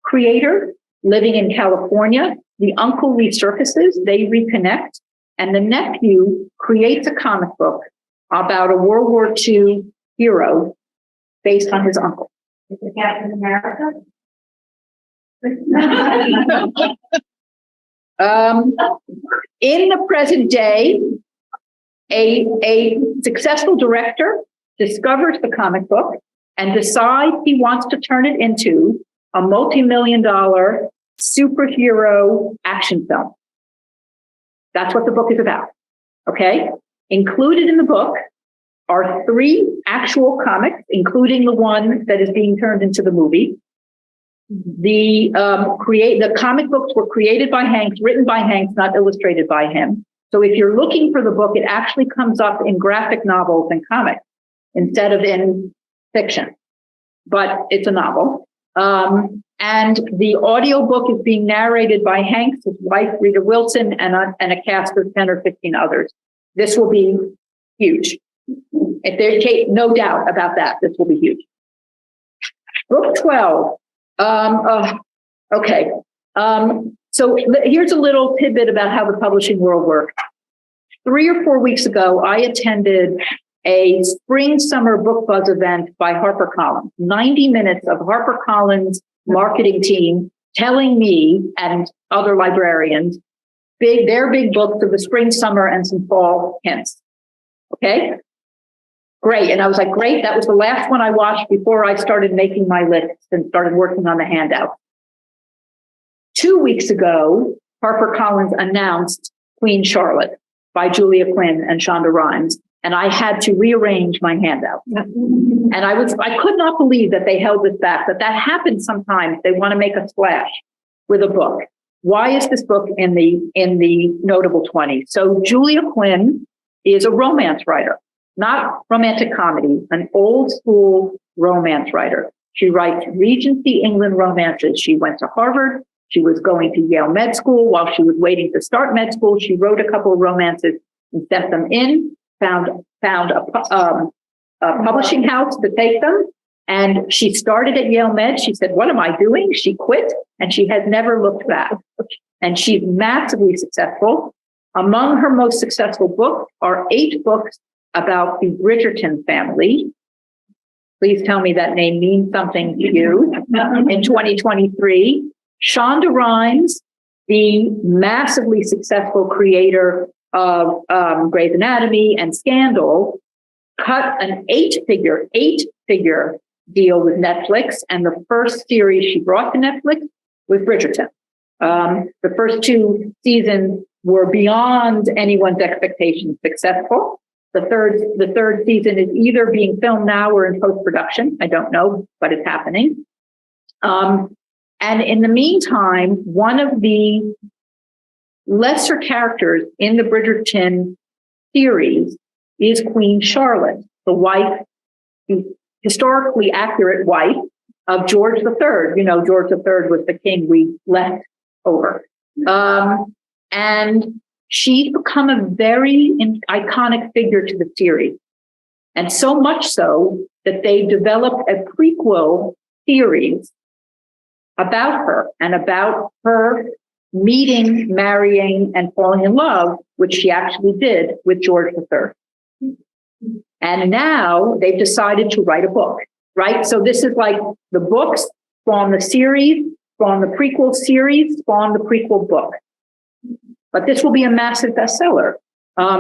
creator living in California. The uncle resurfaces, they reconnect, and the nephew creates a comic book about a World War II hero based on his uncle. Is it Captain America? In the present day, a successful director discovers the comic book and decides he wants to turn it into a multi-million-dollar superhero action film. That's what the book is about. Okay? Included in the book are 3 actual comics, including the one that is being turned into the movie. The comic books were created by Hanks, written by Hanks, not illustrated by him. So if you're looking for the book, it actually comes up in graphic novels and comics instead of in fiction. But it's a novel. And the audiobook is being narrated by Hanks, his wife, Rita Wilson, and a cast of 10 or 15 others. This will be huge. If there's no doubt about that, this will be huge. Book 12. Okay. So here's a little tidbit about how the publishing world works. 3 or 4 weeks ago, I attended a spring-summer book buzz event by HarperCollins. 90 minutes of HarperCollins marketing team telling me and other librarians their big books of the spring, summer, and some fall hints. Okay? Great. And I was like, great. That was the last one I watched before I started making my lists and started working on the handout. 2 weeks ago, HarperCollins announced Queen Charlotte by Julia Quinn and Shonda Rhimes. And I had to rearrange my handout. And I could not believe that they held this back, but that happens sometimes. They want to make a splash with a book. Why is this book in the notable 20? So Julia Quinn is a romance writer, not romantic comedy, an old school romance writer. She writes Regency England romances. She went to Harvard. She was going to Yale Med School. While she was waiting to start med school, she wrote a couple of romances and sent them in, found a publishing house to take them. And she started at Yale Med. She said, what am I doing? She quit, and she has never looked back. And she's massively successful. Among her most successful books are 8 books about the Bridgerton family. Please tell me that name means something to you. In 2023, Shonda Rhimes, the massively successful creator of Grey's Anatomy and Scandal, cut an eight-figure deal with Netflix, and the first series she brought to Netflix was Bridgerton. The first 2 seasons were beyond anyone's expectations successful. The third season is either being filmed now or in post-production. I don't know, but it's happening. And in the meantime, one of the lesser characters in the Bridgerton series is Queen Charlotte, the wife, the historically accurate wife of George III. You know, George III was the king we left over. And she's become a very iconic figure to the series. And so much so that they developed a prequel series about her and about her meeting, marrying, and falling in love, which she actually did with George III. And now they've decided to write a book, right? So this is like the books spawn the series, spawn the prequel series, spawn the prequel book. But this will be a massive bestseller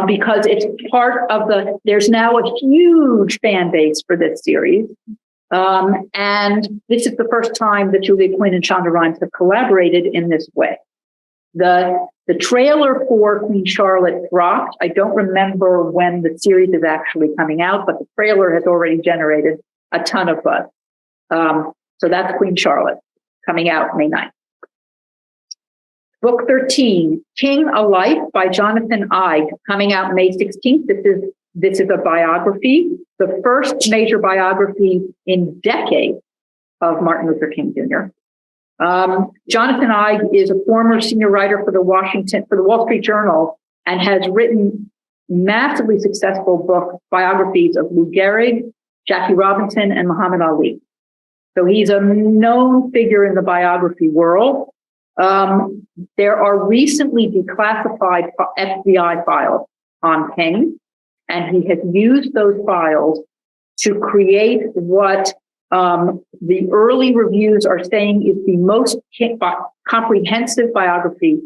because it's part of there's now a huge fan base for this series. And this is the first time that Julia Quinn and Shonda Rhimes have collaborated in this way. The trailer for Queen Charlotte dropped. I don't remember when the series is actually coming out, but the trailer has already generated a ton of buzz. So that's Queen Charlotte coming out May 9th. Book 13, King a Life by Jonathan Eig, coming out May 16th. This is a biography, the first major biography in decades of Martin Luther King Jr. Jonathan Eig is a former senior writer for the Wall Street Journal and has written massively successful biographies of Lou Gehrig, Jackie Robinson, and Muhammad Ali. So he's a known figure in the biography world. There are recently declassified FBI files on King, and he has used those files to create what the early reviews are saying is the most comprehensive biography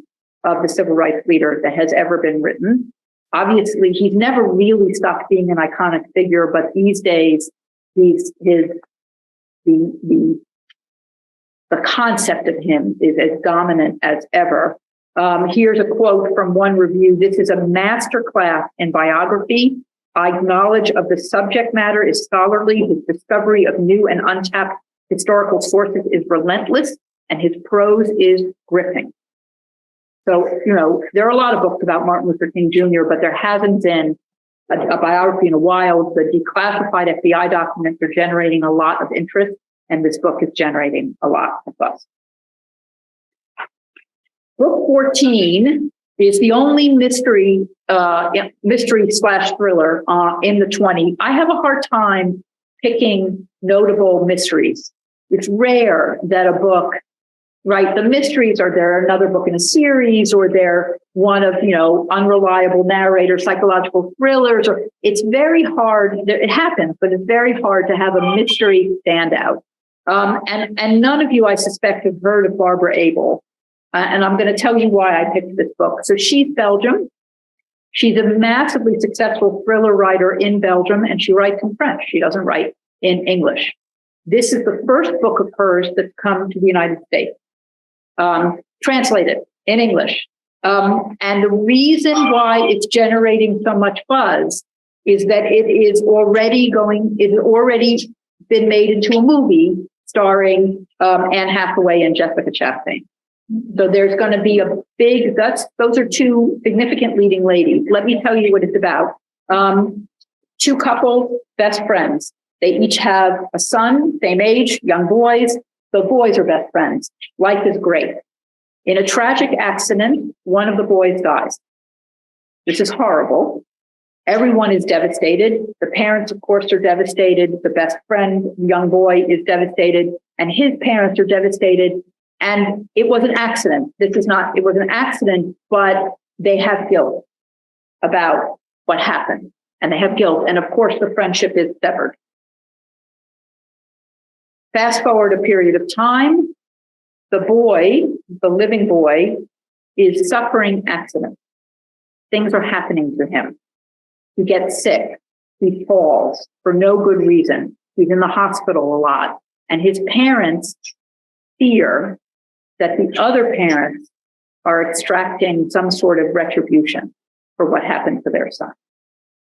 of the civil rights leader that has ever been written. Obviously, he's never really stopped being an iconic figure, but these days, the concept of him is as dominant as ever. Here's a quote from one review. This is a masterclass in biography. Eig's knowledge of the subject matter is scholarly. His discovery of new and untapped historical sources is relentless, and his prose is gripping. So, you know, there are a lot of books about Martin Luther King Jr., but there hasn't been a biography in a while. The declassified FBI documents are generating a lot of interest, and this book is generating a lot of buzz. Book 14 is the only mystery slash thriller in the 20. I have a hard time picking notable mysteries. It's rare that a book, right? The mysteries are there another book in a series, or they're one of, unreliable narrator, psychological thrillers, or it's very hard. It happens, but it's very hard to have a mystery stand out. And none of you, I suspect, have heard of Barbara Abel. And I'm going to tell you why I picked this book. So she's Belgium. She's a massively successful thriller writer in Belgium, and she writes in French. She doesn't write in English. This is the first book of hers that's come to the United States, translated in English. And the reason why it's generating so much buzz is that it's already been made into a movie starring Anne Hathaway and Jessica Chastain. So there's going to be a big, those are two significant leading ladies. Let me tell you what it's about. Two couples, best friends. They each have a son, same age, young boys. The boys are best friends. Life is great. In a tragic accident, one of the boys dies. This is horrible. Everyone is devastated. The parents, of course, are devastated. The best friend, young boy, is devastated, and his parents are devastated. And it was an accident. It was an accident, but they have guilt about what happened. And they have guilt. And of course, the friendship is severed. Fast forward a period of time, the boy, the living boy, is suffering accidents. Things are happening to him. He gets sick. He falls for no good reason. He's in the hospital a lot. And his parents fear that the other parents are extracting some sort of retribution for what happened to their son.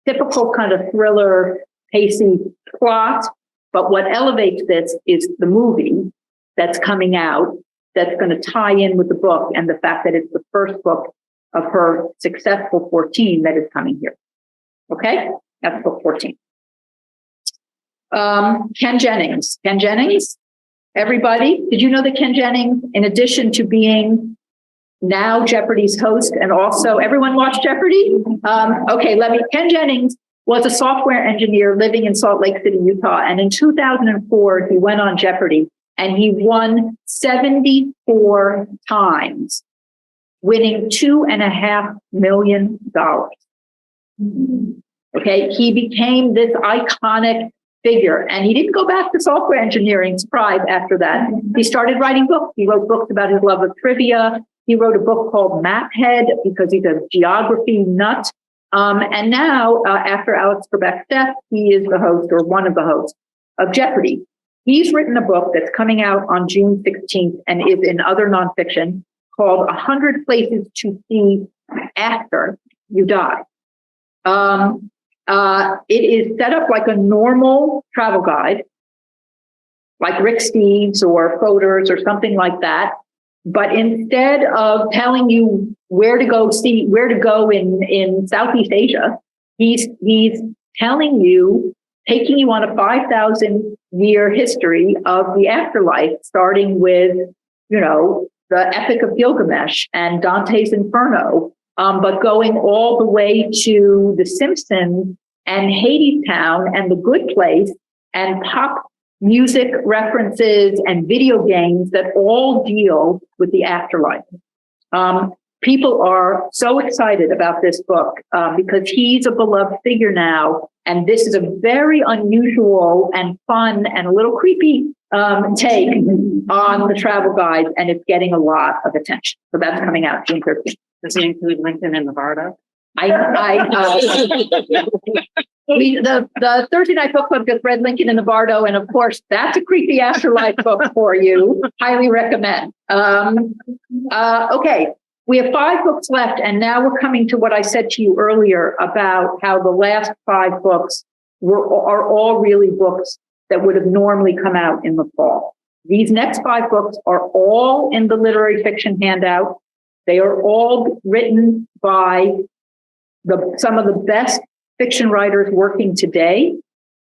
Typical kind of thriller, pacey plot, but what elevates this is the movie that's coming out that's going to tie in with the book and the fact that it's the first book of her successful 14 that is coming here. Okay? That's book 14. Ken Jennings. Ken Jennings, everybody, did you know that Ken Jennings, in addition to being now Jeopardy's host, and also, everyone watch Jeopardy? Okay, Ken Jennings was a software engineer living in Salt Lake City, Utah. And in 2004, he went on Jeopardy and he won 74 times, winning $2.5 million. Okay, he became this iconic figure, and he didn't go back to software engineering, surprise, after that. He started writing books. He wrote books about his love of trivia. He wrote a book called Maphead because he's a geography nut. And now, after Alex Trebek's death, he is the host, or one of the hosts, of Jeopardy. He's written a book that's coming out on June 16th and is in other nonfiction called 100 Places to See After You Die. It is set up like a normal travel guide, like Rick Steves or Fodor's or something like that. But instead of telling you where to go in Southeast Asia, he's telling you, taking you on a 5,000-year history of the afterlife, starting with, the Epic of Gilgamesh and Dante's Inferno, but going all the way to The Simpsons and Hadestown and The Good Place and pop music references and video games that all deal with the afterlife. People are so excited about this book because he's a beloved figure now, and this is a very unusual and fun and a little creepy take on the travel guide, and it's getting a lot of attention. So that's coming out June 13th. Does it include Lincoln and Nevada? The Thursday Night Book Club just read Lincoln in the Bardo, and of course, that's a creepy afterlife book for you. Highly recommend. Okay, we have 5 books left, and now we're coming to what I said to you earlier about how the last 5 books are all really books that would have normally come out in the fall. These next 5 books are all in the literary fiction handout. They are all written by some of the best fiction writers working today.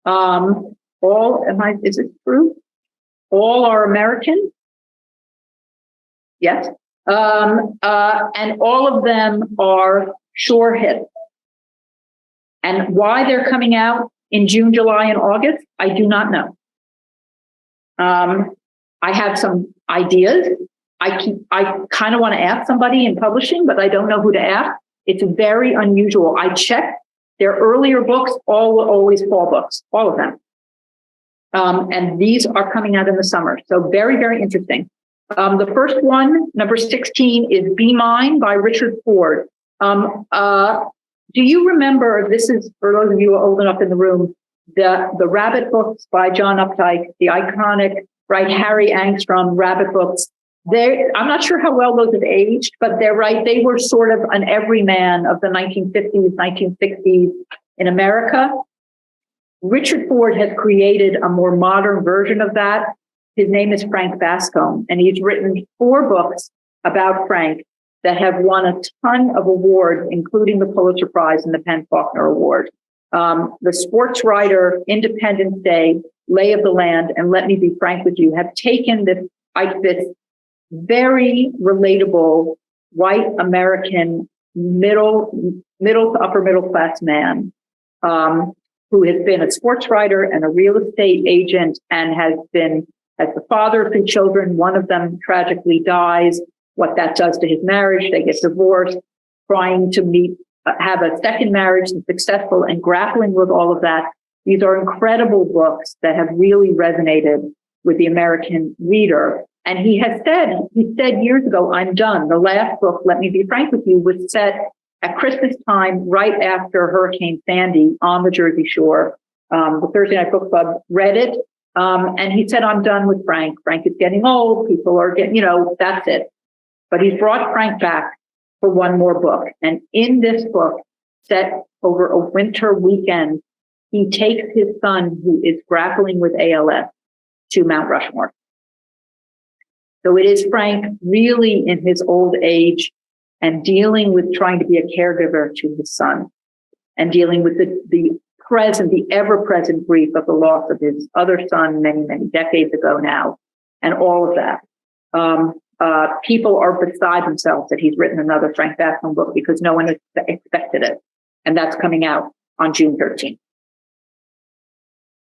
Is it true? All are American. Yes. And all of them are sure hits. And why they're coming out in June, July, and August, I do not know. I have some ideas. I kind of want to ask somebody in publishing, but I don't know who to ask. It's very unusual. I checked their earlier books, all were always fall books, all of them. And these are coming out in the summer. So very, very interesting. The first one, number 16, is Be Mine by Richard Ford. Do you remember, this is for those of you who are old enough in the room, the Rabbit books by John Updike, the iconic, right, Harry Angstrom Rabbit books. I'm not sure how well those have aged, but they're right. They were sort of an everyman of the 1950s, 1960s in America. Richard Ford has created a more modern version of that. His name is Frank Bascombe, and he's written 4 books about Frank that have won a ton of awards, including the Pulitzer Prize and the Penn Faulkner Award. The Sports Writer, Independence Day, Lay of the Land, and Let Me Be Frank with You have taken this very relatable white American middle to upper middle class man, who has been a sports writer and a real estate agent and has the father of 3 children. One of them tragically dies. What that does to his marriage, they get divorced, trying to have a second marriage and successful, and grappling with all of that. These are incredible books that have really resonated with the American reader. And he said years ago, I'm done. The last book, let me be frank with you, was set at Christmas time, right after Hurricane Sandy on the Jersey Shore. The Thursday Night Book Club read it. And he said, I'm done with Frank. Frank is getting old. People are getting, that's it. But he's brought Frank back for one more book. And in this book, set over a winter weekend, he takes his son, who is grappling with ALS, to Mount Rushmore. So it is Frank really in his old age and dealing with trying to be a caregiver to his son and dealing with the ever-present grief of the loss of his other son many, many decades ago now, and all of that. People are beside themselves that he's written another Frank Bassman book because no one expected it. And that's coming out on June 13th.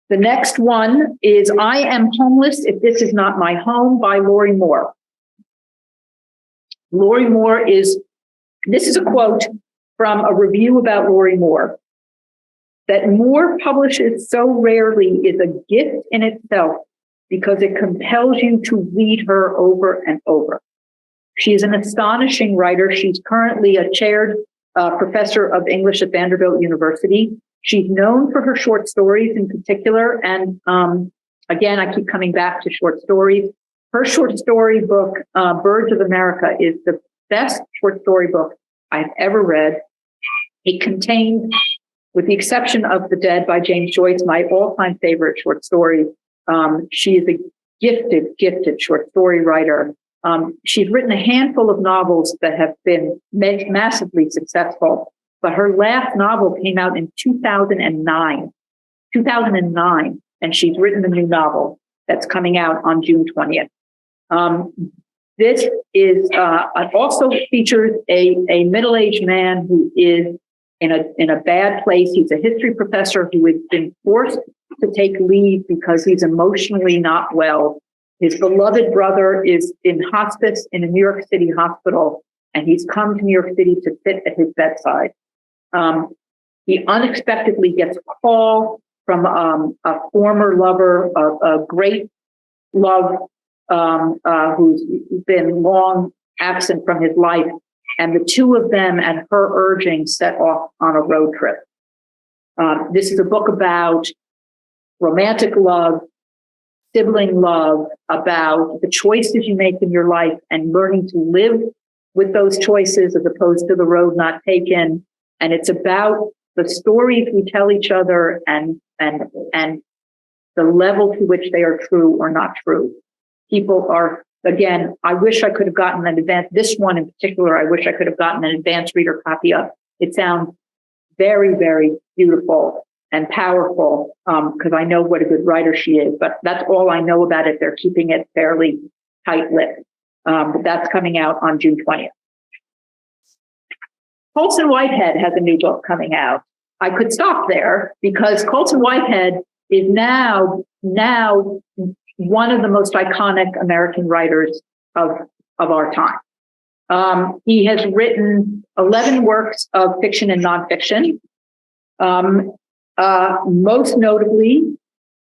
The next one is I Am Homeless If This Is Not My Home by Lori Moore. Lori Moore this is a quote from a review about Lori Moore. That Moore publishes so rarely is a gift in itself because it compels you to read her over and over. She is an astonishing writer. She's currently a chaired professor of English at Vanderbilt University. She's known for her short stories in particular. And again, I keep coming back to short stories. Her short story book, Birds of America, is the best short story book I've ever read. It contains, with the exception of The Dead by James Joyce, my all-time favorite short story. She is a gifted short story writer. She's written a handful of novels that have been massively successful, but her last novel came out in 2009, and she's written a new novel that's coming out on June 20th. This is also features a middle-aged man who is in a bad place. He's a history professor who has been forced to take leave because he's emotionally not well. His beloved brother is in hospice in a New York City hospital, and he's come to New York City to sit at his bedside. He unexpectedly gets a call from a former lover, a great love, who's been long absent from his life. And the two of them, at her urging, set off on a road trip. This is a book about romantic love, sibling love, about the choices you make in your life and learning to live with those choices as opposed to the road not taken. And it's about the stories we tell each other and the level to which they are true or not true. People are, again, I wish I could have gotten this one in particular, I wish I could have gotten an advanced reader copy of. It sounds very, very beautiful and powerful, because I know what a good writer she is, but that's all I know about it. They're keeping it fairly tight-lipped. But that's coming out on June 20th. Colson Whitehead has a new book coming out. I could stop there because Colson Whitehead is now one of the most iconic American writers of our time. He has written 11 works of fiction and nonfiction. Most notably,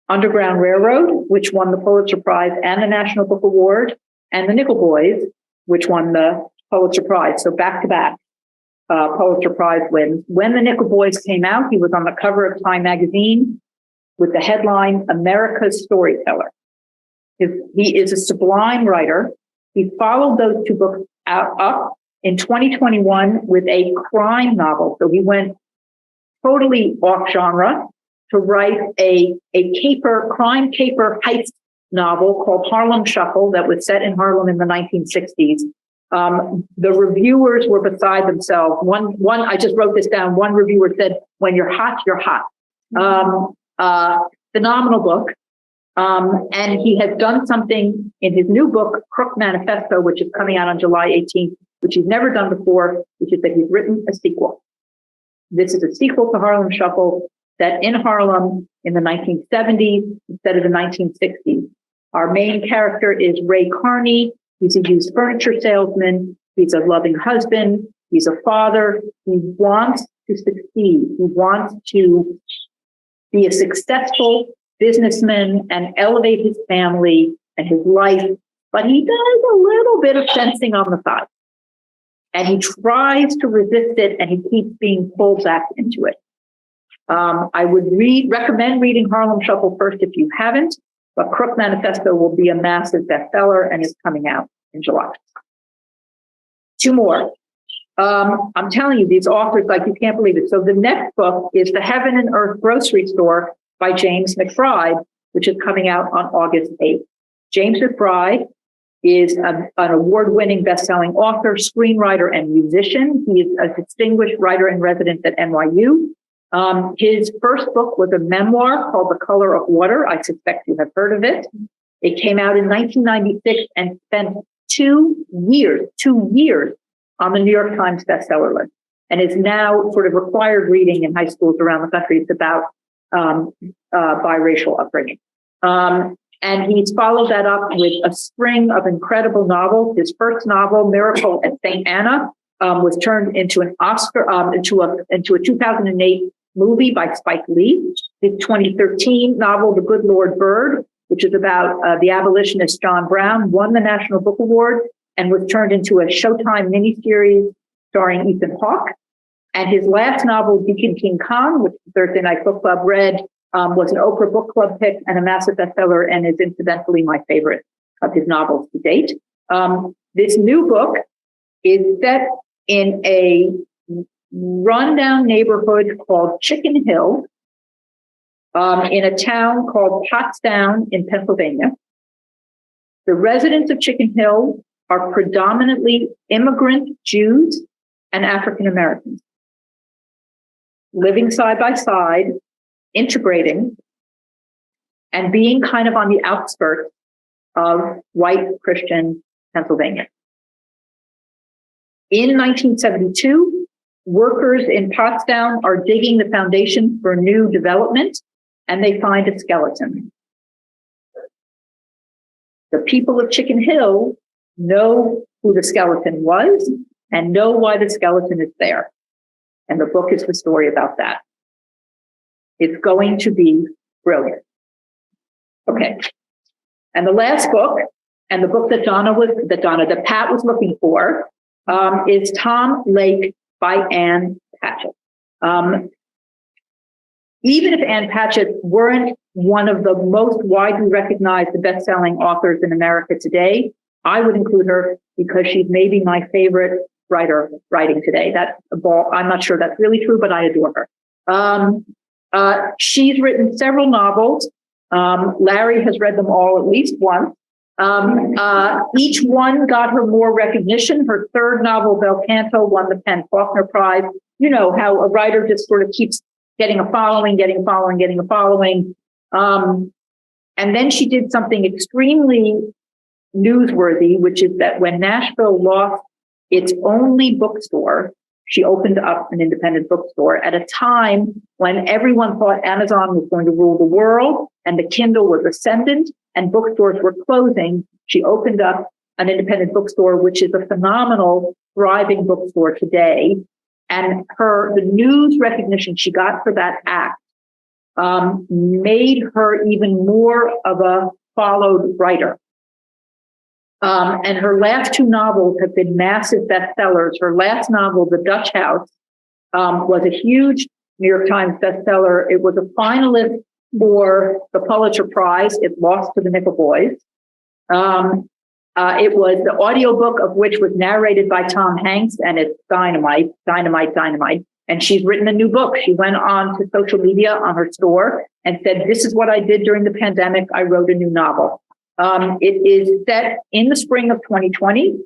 Underground Railroad, which won the Pulitzer Prize and the National Book Award, and The Nickel Boys, which won the Pulitzer Prize. So back-to-back Pulitzer Prize wins. When The Nickel Boys came out, he was on the cover of Time magazine with the headline, America's Storyteller. He is a sublime writer. He followed those two books up in 2021 with a crime novel. So he went totally off genre to write a crime caper heist novel called Harlem Shuffle that was set in Harlem in the 1960s. The reviewers were beside themselves. One, I just wrote this down. One reviewer said, "When you're hot, you're hot." Phenomenal book. And he has done something in his new book, Crook Manifesto, which is coming out on July 18th, which he's never done before, which is that he's written a sequel. This is a sequel to Harlem Shuffle set in Harlem in the 1970s instead of the 1960s. Our main character is Ray Carney. He's a used furniture salesman. He's a loving husband. He's a father. He wants to succeed. He wants to be a successful businessman and elevate his family and his life, but he does a little bit of fencing on the side. And he tries to resist it, and he keeps being pulled back into it. I would recommend reading Harlem Shuffle first if you haven't, but Crook Manifesto will be a massive bestseller and is coming out in July. Two more. I'm telling you, these authors, like, you can't believe it. So the next book is The Heaven and Earth Grocery Store by James McBride, which is coming out on August 8th. James McBride is an award-winning best-selling author, screenwriter, and musician. He is a distinguished writer in residence at NYU. His first book was a memoir called The Color of Water. I suspect you have heard of it. It came out in 1996 and spent 2 years on the New York Times bestseller list, and is now sort of required reading in high schools around the country. It's about biracial upbringing. And he's followed that up with a string of incredible novels. His first novel, Miracle at St. Anna, was turned into an Oscar, into a 2008 movie by Spike Lee. His 2013 novel, The Good Lord Bird, which is about the abolitionist John Brown, won the National Book Award and was turned into a Showtime miniseries starring Ethan Hawke. And his last novel, Deacon King Kong, which the Thursday Night Book Club read, was an Oprah Book Club pick and a massive bestseller, and is incidentally my favorite of his novels to date. This new book is set in a rundown neighborhood called Chicken Hill, in a town called Pottstown in Pennsylvania. The residents of Chicken Hill are predominantly immigrant Jews and African Americans, living side by side, integrating, and being kind of on the outskirts of white Christian Pennsylvania. In 1972, workers in Pottstown are digging the foundation for new development, and they find a skeleton. The people of Chicken Hill know who the skeleton was and know why the skeleton is there. And the book is the story about that. It's going to be brilliant. Okay. And the last book, and the book that Pat was looking for, is Tom Lake by Ann Patchett. Even if Ann Patchett weren't one of the most widely recognized best-selling authors in America today, I would include her because she's maybe my favorite writer writing today. I'm not sure that's really true, but I adore her. She's written several novels. Larry has read them all at least once. Each one got her more recognition. Her third novel, Bel Canto, won the Penn Faulkner Prize. You know how a writer just sort of keeps getting a following. And then she did something extremely newsworthy, which is that when Nashville lost its only bookstore, she opened up an independent bookstore at a time when everyone thought Amazon was going to rule the world and the Kindle was ascendant and bookstores were closing. She opened up an independent bookstore, which is a phenomenal, thriving bookstore today. And the news recognition she got for that act made her even more of a followed writer. And her last two novels have been massive bestsellers. Her last novel, The Dutch House, was a huge New York Times bestseller. It was a finalist for the Pulitzer Prize. It lost to The Nickel Boys. It was the audiobook of which was narrated by Tom Hanks, and it's dynamite. And she's written a new book. She went on to social media on her store and said, "This is what I did during the pandemic. I wrote a new novel." It is set in the spring of 2020.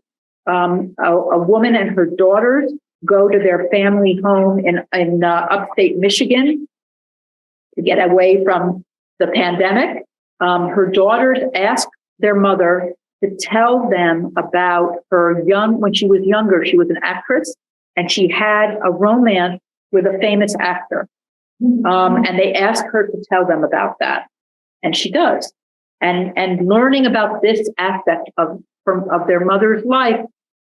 A woman and her daughters go to their family home in upstate Michigan to get away from the pandemic. Her daughters asked their mother to tell them about when she was younger, she was an actress and she had a romance with a famous actor. And they asked her to tell them about that. And she does. And learning about this aspect of their mother's life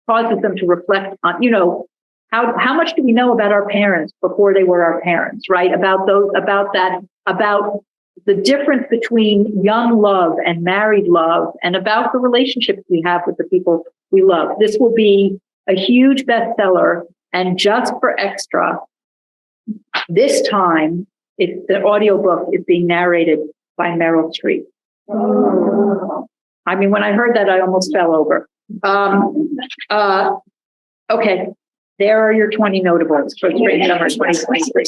causes them to reflect on, how much do we know about our parents before they were our parents, right? About the difference between young love and married love, and about the relationships we have with the people we love. This will be a huge bestseller. And just for extra, this time, the audiobook is being narrated by Meryl Streep. Oh. I mean, when I heard that, I almost fell over. Okay, there are your 20 notables for spring summer 2023.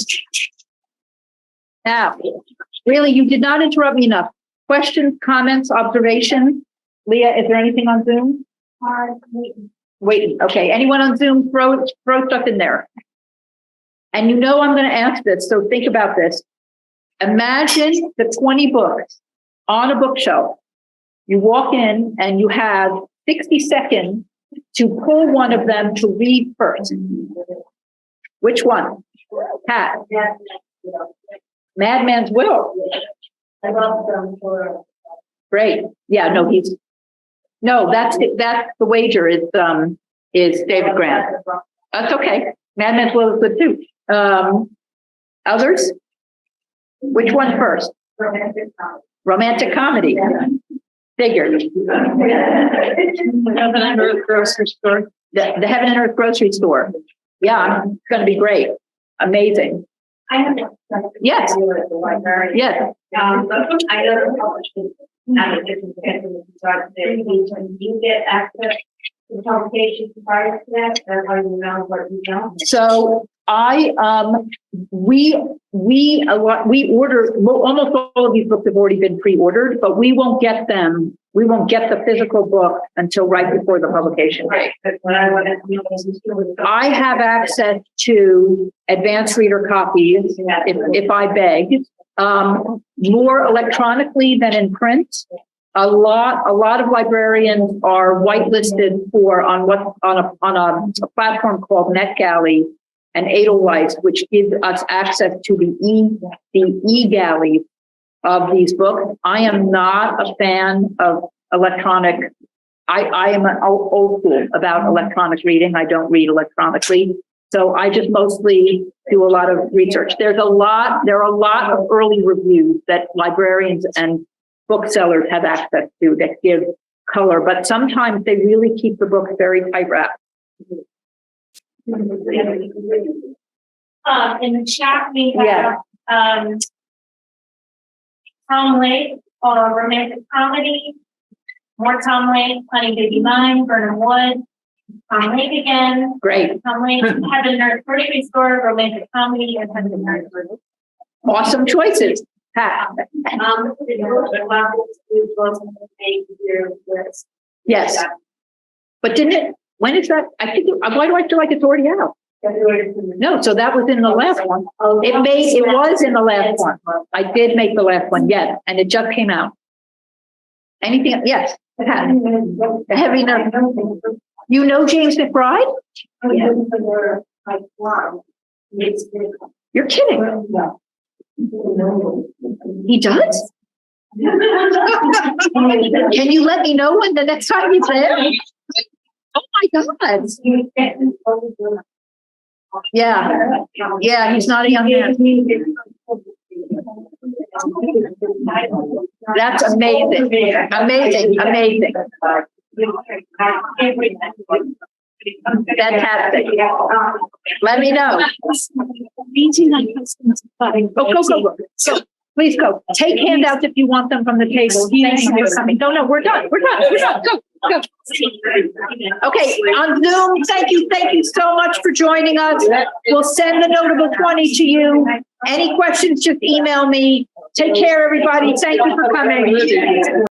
Now, really, you did not interrupt me enough. Questions, comments, observations? Leah, is there anything on Zoom? Waiting. Okay, anyone on Zoom, throw stuff in there. And I'm going to ask this, so think about this. Imagine the 20 books on a bookshelf. You walk in and you have 60 seconds to pull one of them to read first. Which one? Pat. Madman's Will. I love them for. Great. Yeah, that's the wager is David Grant. That's okay. Madman's Will is good too. Others? Which one first? Romantic comedy. Figured. Heaven and Earth grocery store. The Heaven and Earth grocery store. Yeah, it's going to be great. Amazing. I have a question. Yes. Librarian. Yes. I know the publishing at a different schedule. You get access to publications prior to that, or how you know what you don't? So we order, almost all of these books have already been pre-ordered, but we won't get them. We won't get the physical book until right before the publication date. I have access to advanced reader copies if I beg, more electronically than in print. A lot of librarians are whitelisted on a platform called NetGalley and Edelweiss, which gives us access to the e-galleys of these books. I am not a fan of electronic. I am an old school about electronic reading. I don't read electronically. So I just mostly do a lot of research. There are a lot of early reviews that librarians and booksellers have access to that give color, but sometimes they really keep the books very tight wrapped. In the chat we have Tom Lake or romantic comedy, more Tom Lake, Honey Baby Mine, Vernon Wood, Tom Lake again. Great. Tom Lake, Heaven and Earth grocery store, romantic comedy, and Heaven and Earth. Awesome choices. Pat. Yes. But didn't it? When is that? I think. Why do I feel like it's already out? No, so that was in the last one. It was in the last one. I did make the last one, yes, and it just came out. Anything? Yes. Heavy Nerve. You know James McBride? You're kidding. He does? Can you let me know when the next time he's there? Oh my God. Yeah, he's not a young man. That's amazing. Amazing. Fantastic. Let me know. Go. Please go. Take handouts if you want them from the table. Thank you for coming. No, we're done. Go. Okay, on Zoom, thank you so much for joining us. We'll send the notable 20 to you. Any questions, just email me. Take care, everybody. Thank you for coming.